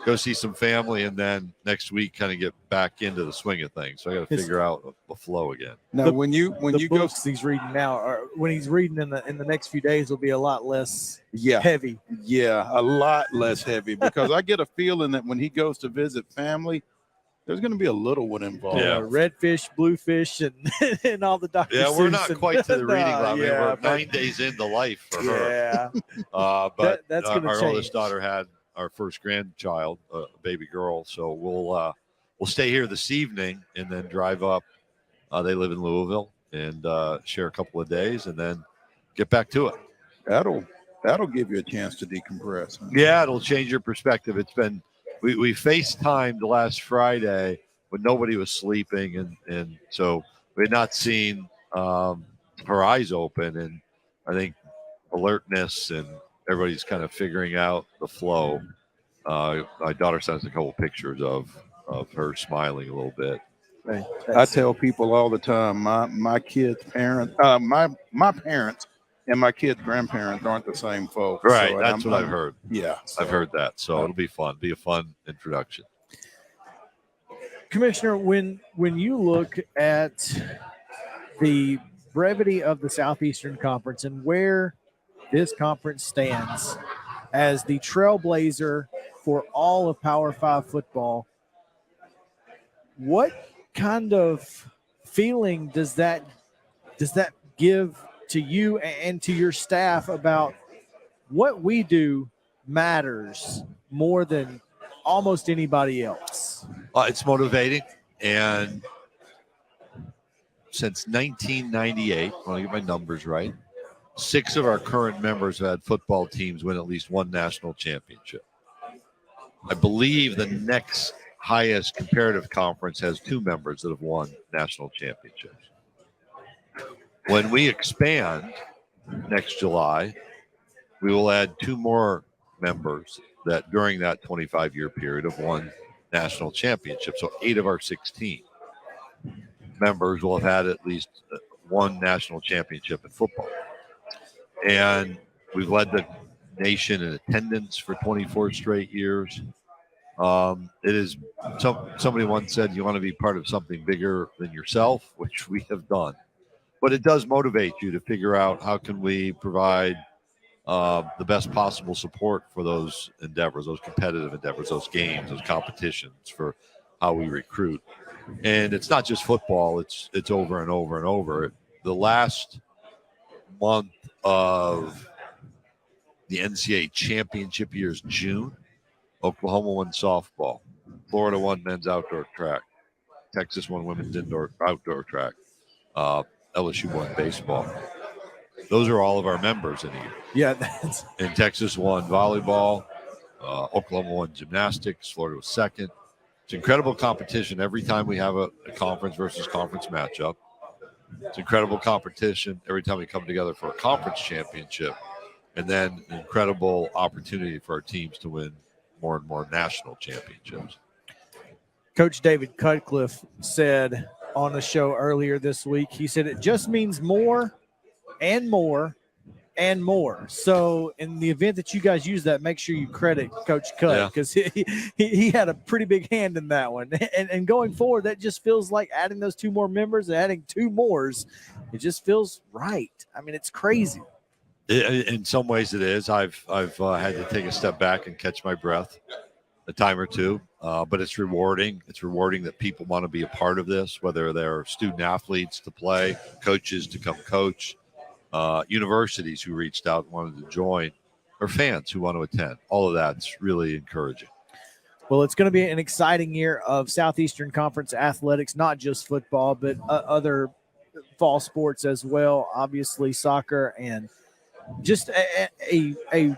go see some family, and then next week kind of get back into the swing of things. So I got to figure out the flow again. Now, when you go, he's reading now, or when he's reading in the next few days, will be a lot less heavy. Yeah, a lot less heavy, because I get a feeling that when he goes to visit family, there's going to be a little one involved. Yeah, redfish, bluefish, and all the doctors. Yeah, we're not quite to the reading level. We're 9 days into life for her. Yeah, but that's going to change. Our oldest daughter had our first grandchild, a baby girl. So we'll stay here this evening and then drive up. They live in Louisville, and share a couple of days and then get back to it. That'll give you a chance to decompress. Huh? Yeah, it'll change your perspective. It's been we FaceTimed last Friday when nobody was sleeping, and so we had not seen her eyes open, and I think alertness and everybody's kind of figuring out the flow. My daughter sends a couple pictures of her smiling a little bit. I tell people all the time, my kids' parents, my parents and my kids' grandparents aren't the same folks. Right, so that's what I've heard. Yeah, I've heard that. So it'll be fun. Be a fun introduction. Commissioner, when you look at the brevity of the Southeastern Conference and where this conference stands as the trailblazer for all of Power 5 football, what kind of feeling does that give to you and to your staff about what we do matters more than almost anybody else? It's motivating, and since 1998, I want to get my numbers right, 6 of our current members have had football teams win at least one national championship. I believe the next highest comparative conference has 2 members that have won national championships. When we expand next July, we will add 2 more members that during that 25-year period have won national championships. So 8 of our 16 members will have had at least one national championship in football. And we've led the nation in attendance for 24 straight years. It is, somebody once said, you want to be part of something bigger than yourself, which we have done. But it does motivate you to figure out how can we provide the best possible support for those endeavors, those competitive endeavors, those games, those competitions, for how we recruit. And it's not just football, it's over and over and over. The last month of the NCAA championship year is June. Oklahoma won softball. Florida won men's outdoor track. Texas won women's outdoor track. LSU won baseball. Those are all of our members in a year. Yeah. And Texas won volleyball. Oklahoma won gymnastics. Florida was second. It's incredible competition every time we have a conference versus conference matchup. It's incredible competition every time we come together for a conference championship. And then an incredible opportunity for our teams to win more and more national championships. Coach David Cutcliffe said on the show earlier this week, he said it just means more and more and more. So in the event that you guys use that, make sure you credit Coach Cut, because he had a pretty big hand in that one. And going forward, that just feels like adding those 2 more members and adding 2 mores. It just feels right. I mean, it's crazy. In some ways it is. I've had to take a step back and catch my breath a time or two, but it's rewarding. It's rewarding that people want to be a part of this, whether they're student athletes to play, coaches to come coach, universities who reached out and wanted to join, or fans who want to attend. All of that's really encouraging. Well, it's going to be an exciting year of Southeastern Conference athletics, not just football, but other fall sports as well, obviously soccer, and just an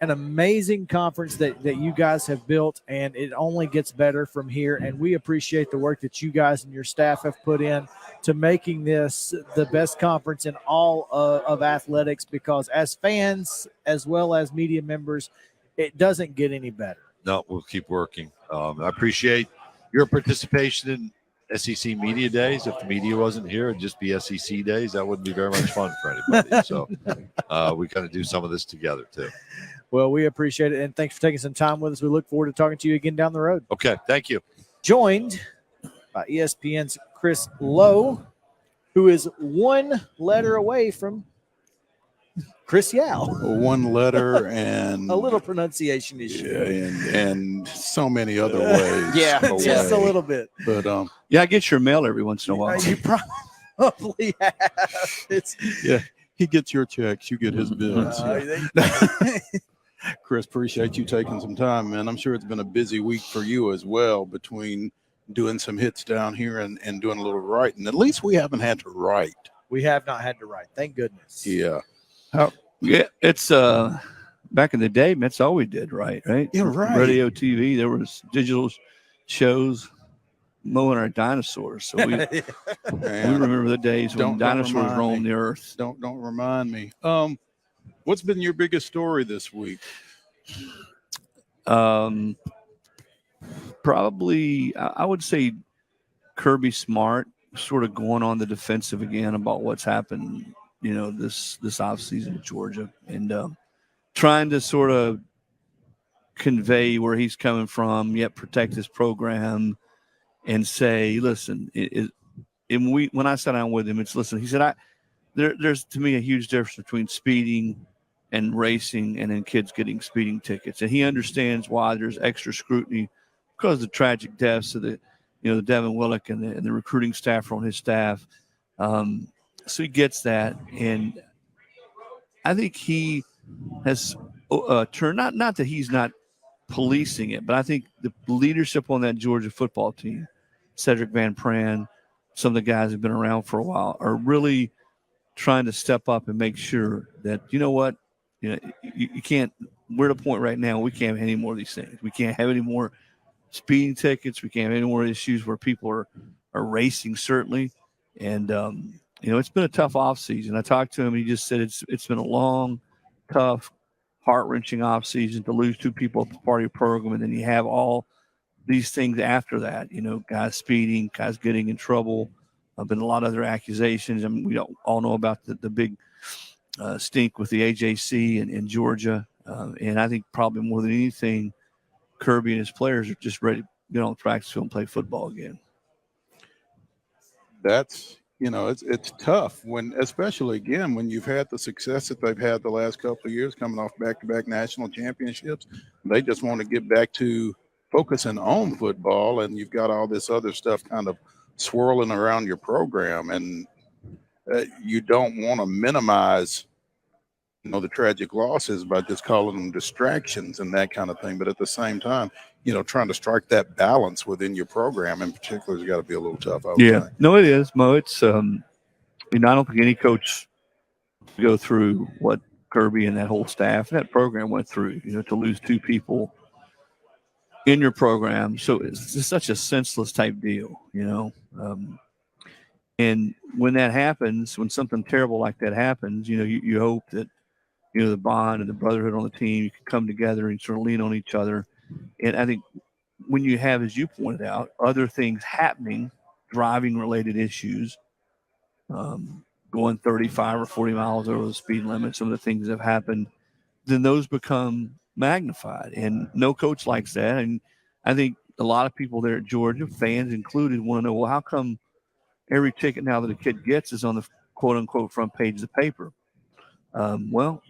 amazing conference that you guys have built, and it only gets better from here. And we appreciate the work that you guys and your staff have put in to making this the best conference in all of athletics, because as fans as well as media members, it doesn't get any better. No, we'll keep working. I appreciate your participation in SEC Media Days. If the media wasn't here, it'd just be SEC Days. That wouldn't be very much fun for anybody. So we got to do some of this together too. Well, we appreciate it, and thanks for taking some time with us. We look forward to talking to you again down the road. Okay, thank you. Joined by ESPN's Chris Lowe, who is 1 letter away from Chris Yao. 1 letter and a little pronunciation issue. And so many other ways. Yeah, just a little bit. But I get your mail every once in a while. You probably have. He gets your checks, you get his bills. Chris, appreciate you taking some time, man. I'm sure it's been a busy week for you as well, between doing some hits down here and doing a little writing. At least we haven't had to write. We have not had to write. Thank goodness. Yeah. Yeah, it's back in the day, that's all we did, right? Yeah, right. Radio, TV, there was digital shows, mowing our dinosaurs. So we remember the days when dinosaurs roamed the earth. Don't remind me. What's been your biggest story this week? Probably, I would say Kirby Smart sort of going on the defensive again about what's happened, this offseason at Georgia, and trying to sort of convey where he's coming from, yet protect his program, and say, listen, when I sat down with him, it's listen. He said, there's to me a huge difference between speeding and racing, and then kids getting speeding tickets, and he understands why there's extra scrutiny because of the tragic deaths of the Devin Willock and the recruiting staff on his staff. So he gets that, and I think he has turned not that he's not policing it, but I think the leadership on that Georgia football team, Cedric Van Pran, some of the guys who've been around for a while, are really trying to step up and make sure that, you can't, we're at a point right now, we can't have any more of these things. We can't have any more speeding tickets. We can't have any more issues where people are racing, certainly. And, it's been a tough offseason. I talked to him. He just said it's been a long, tough, heart-wrenching offseason to lose 2 people at the party program, and then you have all these things after that, guys speeding, guys getting in trouble. Been a lot of other accusations. I mean, we don't all know about the big stink with the AJC in Georgia. And I think probably more than anything, Kirby and his players are just ready to get on the practice field and play football again. That's, it's tough especially again, when you've had the success that they've had the last couple of years coming off back-to-back national championships. They just want to get back to focusing on football, and you've got all this other stuff kind of swirling around your program, and you don't want to minimize the tragic losses by just calling them distractions and that kind of thing. But at the same time, trying to strike that balance within your program in particular has got to be a little tough. No, it is, Mo. It's I don't think any coach go through what Kirby and that whole staff and that program went through, to lose 2 people in your program. So it's just such a senseless type deal, and when that happens, when something terrible like that happens, you hope that, the bond and the brotherhood on the team, you can come together and sort of lean on each other. And I think when you have, as you pointed out, other things happening, driving related issues, going 35 or 40 miles over the speed limit, some of the things that have happened, then those become magnified, and no coach likes that. And I think a lot of people there at Georgia, fans included, want to know, well, how come every ticket now that a kid gets is on the quote unquote front page of the paper? Well,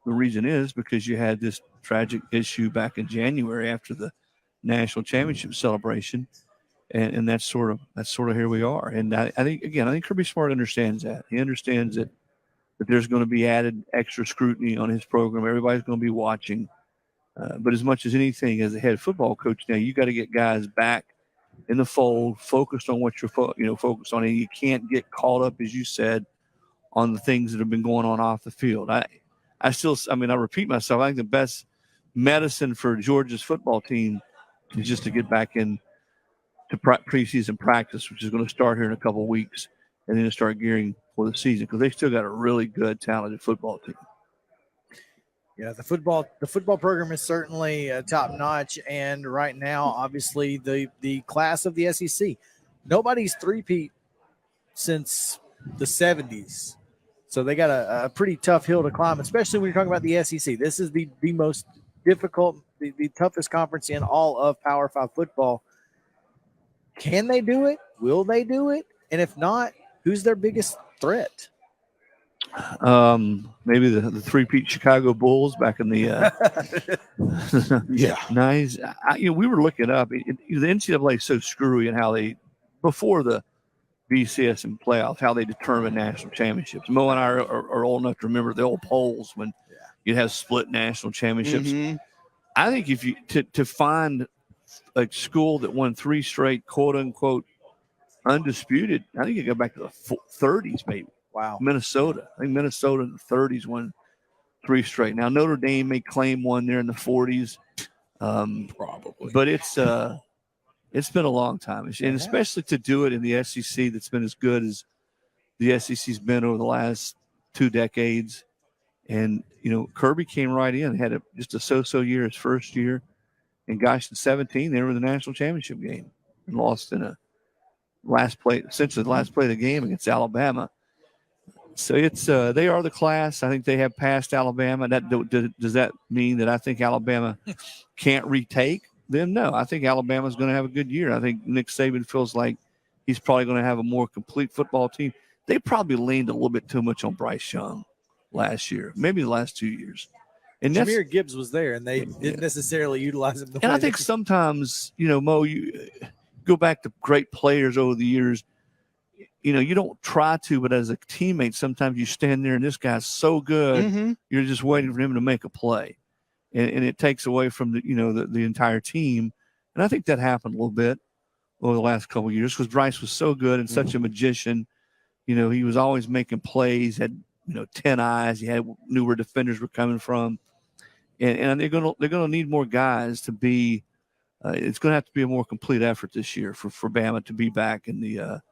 the reason is because you had this tragic issue back in January after the national championship celebration, and that's sort of here we are. And I think Kirby Smart understands that. He understands that there's going to be added extra scrutiny on his program. Everybody's going to be watching. But as much as anything, as a head football coach now, you got to get guys back in the fold, focused on what you're focused on, and you can't get caught up, as you said, on the things that have been going on off the field. I repeat myself. I think the best medicine for Georgia's football team is just to get back in to preseason practice, which is going to start here in a couple of weeks, and then to start gearing for the season, because they still got a really good, talented football team. Yeah, the football program is certainly top notch, and right now, obviously, the class of the SEC, nobody's three-peat since the 70s, so they got a pretty tough hill to climb, especially when you're talking about the SEC. This is the most difficult, the toughest conference in all of Power 5 football. Can they do it? Will they do it? And if not, who's their biggest threat? Maybe the three-peat Chicago Bulls back in the yeah, nice. We were looking up. The NCAA is so screwy in how they, before the BCS and playoffs, how they determine national championships. Mo and I are old enough to remember the old polls when you'd have split national championships. Mm-hmm. I think if you to find a school that won 3 straight quote unquote undisputed, I think you go back to the 30s maybe. Wow. Minnesota. I think Minnesota in the 30s won 3 straight. Now, Notre Dame may claim one there in the 40s. Probably. But it's been a long time. And especially to do it in the SEC that's been as good as the SEC's been over the last 2 decades. And, Kirby came right in, had just a so-so year his first year. And, gosh, in 17, they were in the national championship game and lost in essentially the last play of the game against Alabama. So it's they are the class. I think they have passed Alabama. Does that mean that I think Alabama can't retake? then no, I think Alabama's going to have a good year. I think Nick Saban feels like he's probably going to have a more complete football team. They probably leaned a little bit too much on Bryce Young last year, maybe the last 2 years. And Jahmyr Gibbs was there, and they didn't necessarily utilize him. And I think sometimes, Mo, you go back to great players over the years. You don't try to, but as a teammate, sometimes you stand there and this guy's so good, you're just waiting for him to make a play. And it takes away from the entire team. And I think that happened a little bit over the last couple of years because Bryce was so good and such a magician. He was always making plays, had 10 eyes. He knew where defenders were coming from. And they're gonna need more guys to be. It's gonna have to be a more complete effort this year for Bama to be back in the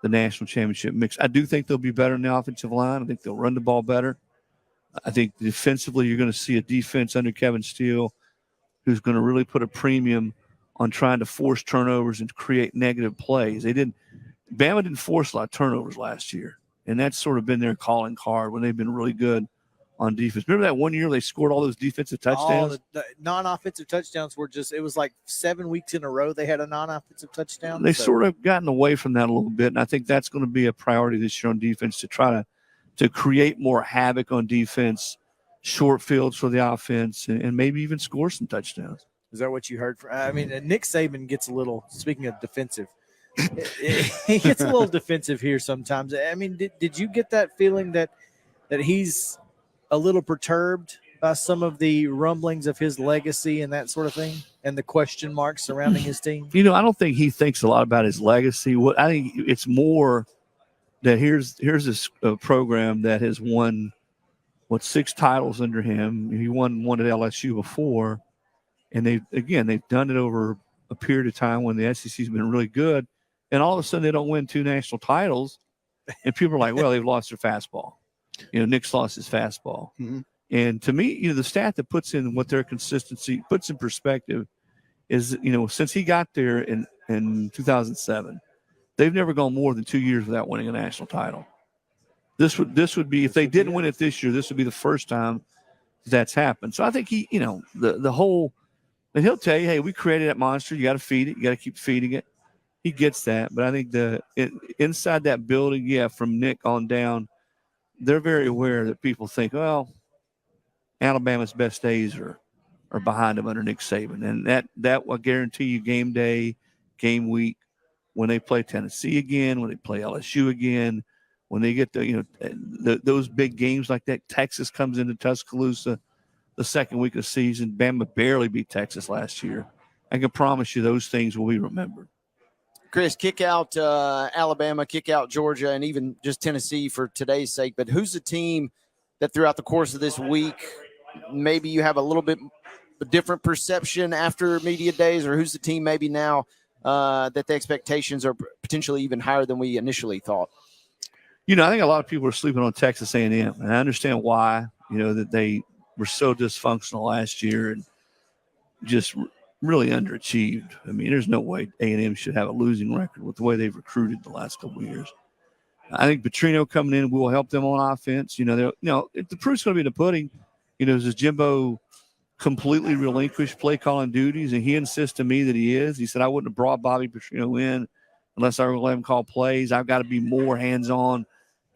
national championship mix. I do think they'll be better in the offensive line. I think they'll run the ball better. I think defensively, you're going to see a defense under Kevin Steele who's going to really put a premium on trying to force turnovers and create negative plays. Bama didn't force a lot of turnovers last year, and that's sort of been their calling card when they've been really good on defense. Remember that one year they scored all those defensive touchdowns? The non-offensive touchdowns were it was like 7 weeks in a row they had a non-offensive touchdown. They've sort of gotten away from that a little bit, and I think that's going to be a priority this year on defense to try to create more havoc on defense, short fields for the offense, and maybe even score some touchdowns. Is that what you heard? Nick Saban gets a little, speaking of defensive, he gets a little defensive here sometimes. I mean, did you get that feeling that he's a little perturbed by some of the rumblings of his legacy and that sort of thing and the question marks surrounding his team? I don't think he thinks a lot about his legacy. I think it's more that here's this program that has won 6 titles under him. He won one at LSU before, and they've done it over a period of time when the SEC's been really good, and all of a sudden they don't win 2 national titles, and people are like, well, they've lost their fastball. Nick's lost his fastball. Mm-hmm. And to me, the stat that puts in what their consistency puts in perspective is, since he got there in 2007, they've never gone more than 2 years without winning a national title. This would be, if they didn't win it this year, this would be the first time that's happened. So I think he, the whole, and he'll tell you, hey, we created that monster. You got to feed it. You got to keep feeding it. He gets that. But I think inside that building, from Nick on down, they're very aware that people think, well, Alabama's best days are behind them under Nick Saban. And that will guarantee you game day, game week, when they play Tennessee again, when they play LSU again, when they get those big games like that. Texas comes into Tuscaloosa the second week of the season. Bama barely beat Texas last year. I can promise you those things will be remembered. Chris, kick out Alabama, kick out Georgia, and even just Tennessee for today's sake. But who's the team that throughout the course of this week, maybe you have a little bit different perception after media days, or who's the team maybe now that the expectations are potentially even higher than we initially thought? I think a lot of people are sleeping on Texas A&M, and I understand why, that they were so dysfunctional last year and just really underachieved. I mean, there's no way A&M should have a losing record with the way they've recruited the last couple of years. I think Petrino coming in will help them on offense. The proof's going to be in the pudding. Does Jimbo completely relinquish play calling duties? And he insists to me that he is. He said, I wouldn't have brought Bobby Petrino in unless I were going to let him call plays. I've got to be more hands-on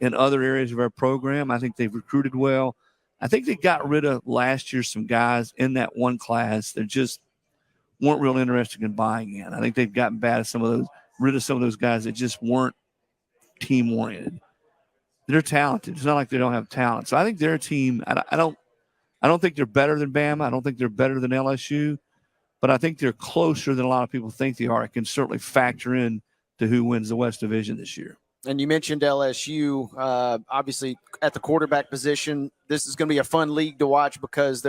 in other areas of our program. I think they've recruited well. I think they got rid of last year some guys in that one class that just weren't real interested in buying in. I think they've gotten rid of some of those guys that just weren't team-oriented. They're talented. It's not like they don't have talent. So I think they're a team. I don't think they're better than Bama. I don't think they're better than LSU, but I think they're closer than a lot of people think they are. It can certainly factor in to who wins the West Division this year. And you mentioned LSU, obviously at the quarterback position. This is going to be a fun league to watch because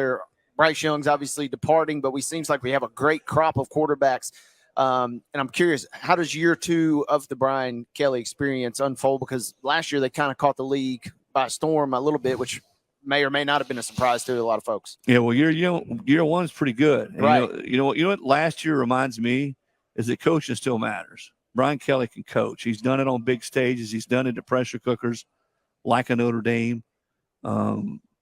Bryce Young's obviously departing, but seems like we have a great crop of quarterbacks. And I'm curious, how does year 2 of the Brian Kelly experience unfold? Because last year they kind of caught the league by storm a little bit, which may or may not have been a surprise to a lot of folks. Yeah, well, year 1 is pretty good. And right. You know what last year reminds me is that coaching still matters. Brian Kelly can coach. He's done it on big stages. He's done it at pressure cookers like a Notre Dame.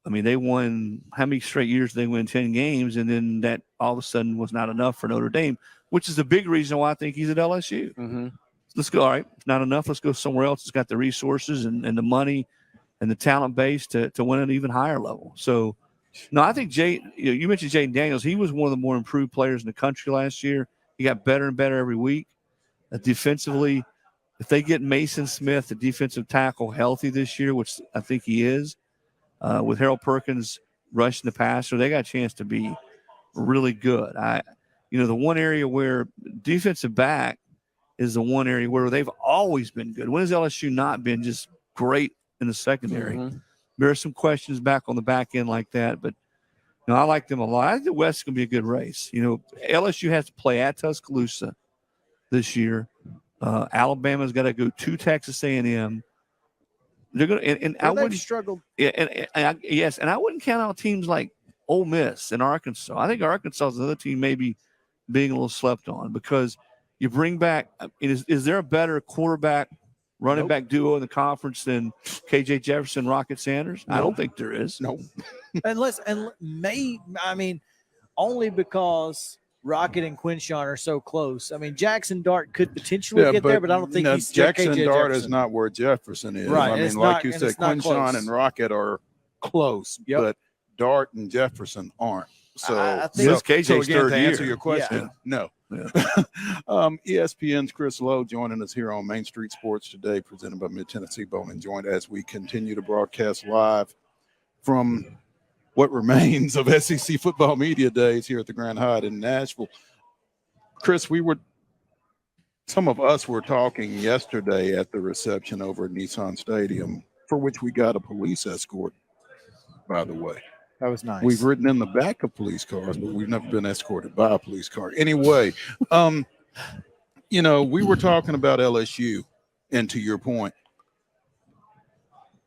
I mean, they won how many straight years they win 10 games, and then that all of a sudden was not enough for Notre Dame, which is the big reason why I think he's at LSU. Mm-hmm. Let's go. All right, it's not enough. Let's go somewhere else. It's got the resources and the money and the talent base to win at an even higher level. So, no, I think you mentioned Jaden Daniels. He was one of the more improved players in the country last year. He got better and better every week. Defensively, if they get Mason Smith, the defensive tackle, healthy this year, which I think he is, with Harold Perkins rushing the passer, they got a chance to be really good. The one area where defensive back is the one area where they've always been good. When has LSU not been just great in the secondary? Mm-hmm. There are some questions back on the back end like that, but I like them a lot. I think the West is going to be a good race. LSU has to play at Tuscaloosa this year. Alabama's got to go to Texas A&M. They're going to, and I wouldn't struggle. Yeah, and I wouldn't count out teams like Ole Miss and Arkansas. I think Arkansas is another team maybe being a little slept on because you bring back. Is there a better quarterback running back duo in the conference than KJ Jefferson, Rocket Sanders? I don't think there is. No. Only because Rocket and Quinshawn are so close. I mean, Jackson Dart could potentially get there, but I don't think he's Jackson KJ Dart Jefferson. is not where Jefferson is. Right. I mean, like you said, Quinshawn and Rocket are close, but Dart and Jefferson aren't. So, I think KJ's so again, third to year. answer your question, no. Yeah. ESPN's Chris Lowe joining us here on Main Street Sports today, presented by Mid-Tennessee Bone and Joint, as we continue to broadcast live from what remains of SEC football media days here at the Grand Hyatt in Nashville. Chris, some of us were talking yesterday at the reception over at Nissan Stadium, for which we got a police escort, by the way. That was nice. We've ridden in the back of police cars, but we've never been escorted by a police car. Anyway, we were talking about LSU, and to your point,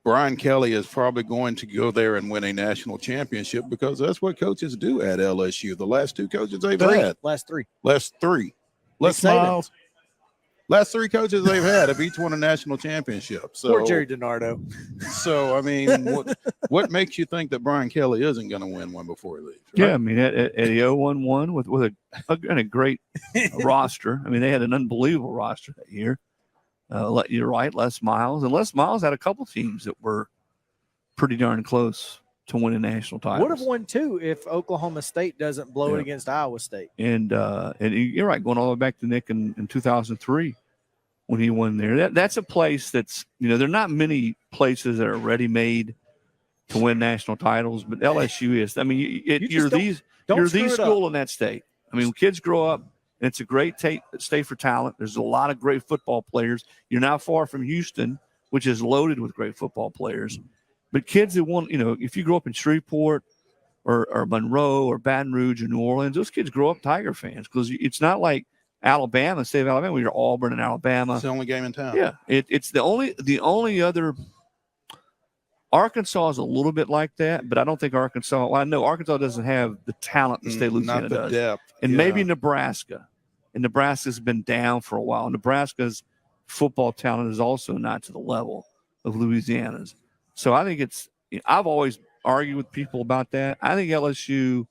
Brian Kelly is probably going to go there and win a national championship because that's what coaches do at LSU. The last two coaches they've had. Last three. Les Miles. Last three coaches they've had have each won a national championship. So, Poor Jerry DiNardo. So, I mean, what makes you think that Brian Kelly isn't going to win one before he leaves? Right? Yeah, I mean, at the 0-1-1 with a great roster. I mean, they had an unbelievable roster that year. You're right, Les Miles. And Les Miles had a couple teams that were pretty darn close to winning national titles. Would have won two if Oklahoma State doesn't blow it against Iowa State. And you're right, going all the way back to Nick in 2003 when he won there. That's a place that's, there are not many places that are ready-made to win national titles, but LSU is. I mean, you're the school in that state. I mean, when kids grow up, and it's a great state for talent. There's a lot of great football players. You're not far from Houston, which is loaded with great football players. But kids that want, if you grow up in Shreveport or Monroe or Baton Rouge or New Orleans, those kids grow up Tiger fans because it's not like Alabama, state of Alabama, where you're Auburn and Alabama. It's the only game in town. Yeah, it's the only other. Arkansas is a little bit like that, but I don't think Arkansas. Well, I know Arkansas doesn't have the talent the state of Louisiana not the does, depth. and maybe Nebraska. And Nebraska's been down for a while. Nebraska's football talent is also not to the level of Louisiana's. So I think I've always argued with people about that. I think LSU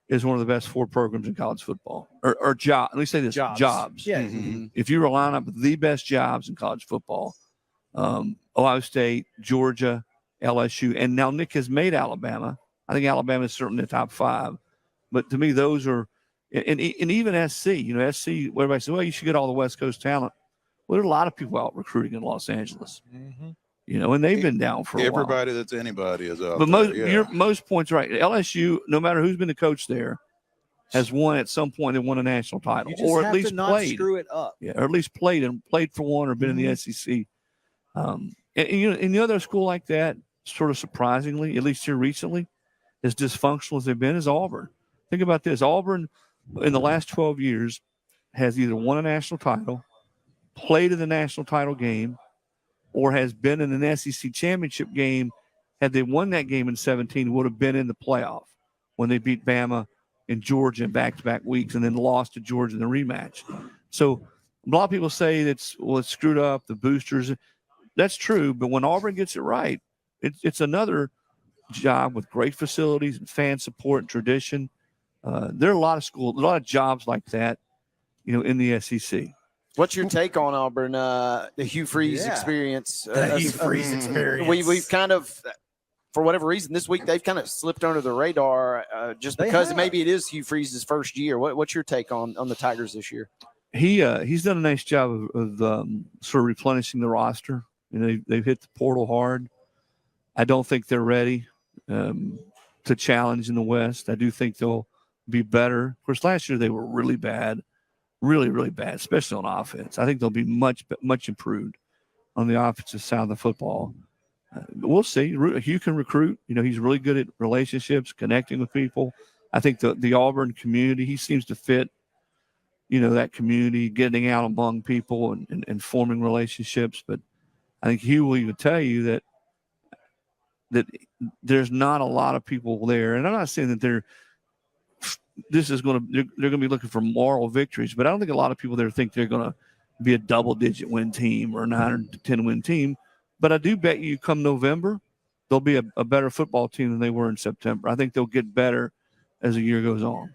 is one of the best four programs in college football or job. Let me say this: jobs. Yeah. Mm-hmm. If you were lining up the best jobs in college football, Ohio State, Georgia, LSU, and now Nick has made Alabama. I think Alabama is certainly in the top five. But to me, those are, and even SC. SC. Everybody says, well, you should get all the West Coast talent. Well, there are a lot of people out recruiting in Los Angeles. Mm-hmm. And they've been down for a while. Everybody that's anybody is out but there. most points right. LSU, no matter who's been the coach there, has won at some point and won a national title, or at least played. Screw it up. Yeah, or at least played for one or been in the SEC. And the other school like that, sort of surprisingly, at least here recently, as dysfunctional as they've been, is Auburn. Think about this: Auburn, in the last 12 years, has either won a national title, played in the national title game, or has been in an SEC championship game. Had they won that game in 2017, would have been in the playoff when they beat Bama and Georgia in back-to-back weeks and then lost to Georgia in the rematch. So a lot of people say it's screwed up, the boosters. That's true, but when Auburn gets it right, it's another job with great facilities and fan support and tradition. There are a lot of schools, a lot of jobs like that, in the SEC. What's your take on Auburn, the Hugh Freeze experience? The Hugh Freeze experience. We've kind of, for whatever reason, this week they've kind of slipped under the radar just because maybe it is Hugh Freeze's first year. What's your take on the Tigers this year? He's done a nice job of sort of replenishing the roster. They've hit the portal hard. I don't think they're ready to challenge in the West. I do think they'll be better. Of course, last year they were really bad. Really, really bad, especially on offense. I think they'll be much improved on the offensive side of the football. But we'll see. Hugh can recruit. He's really good at relationships, connecting with people. I think the Auburn community, he seems to fit, that community, getting out among people and forming relationships. But I think Hugh will even tell you that there's not a lot of people there. And I'm not saying that they're going to be looking for moral victories, but I don't think a lot of people there think they're going to be a double-digit win team or a 910 win team. But I do bet you come November, they'll be a better football team than they were in September. I think they'll get better as the year goes on.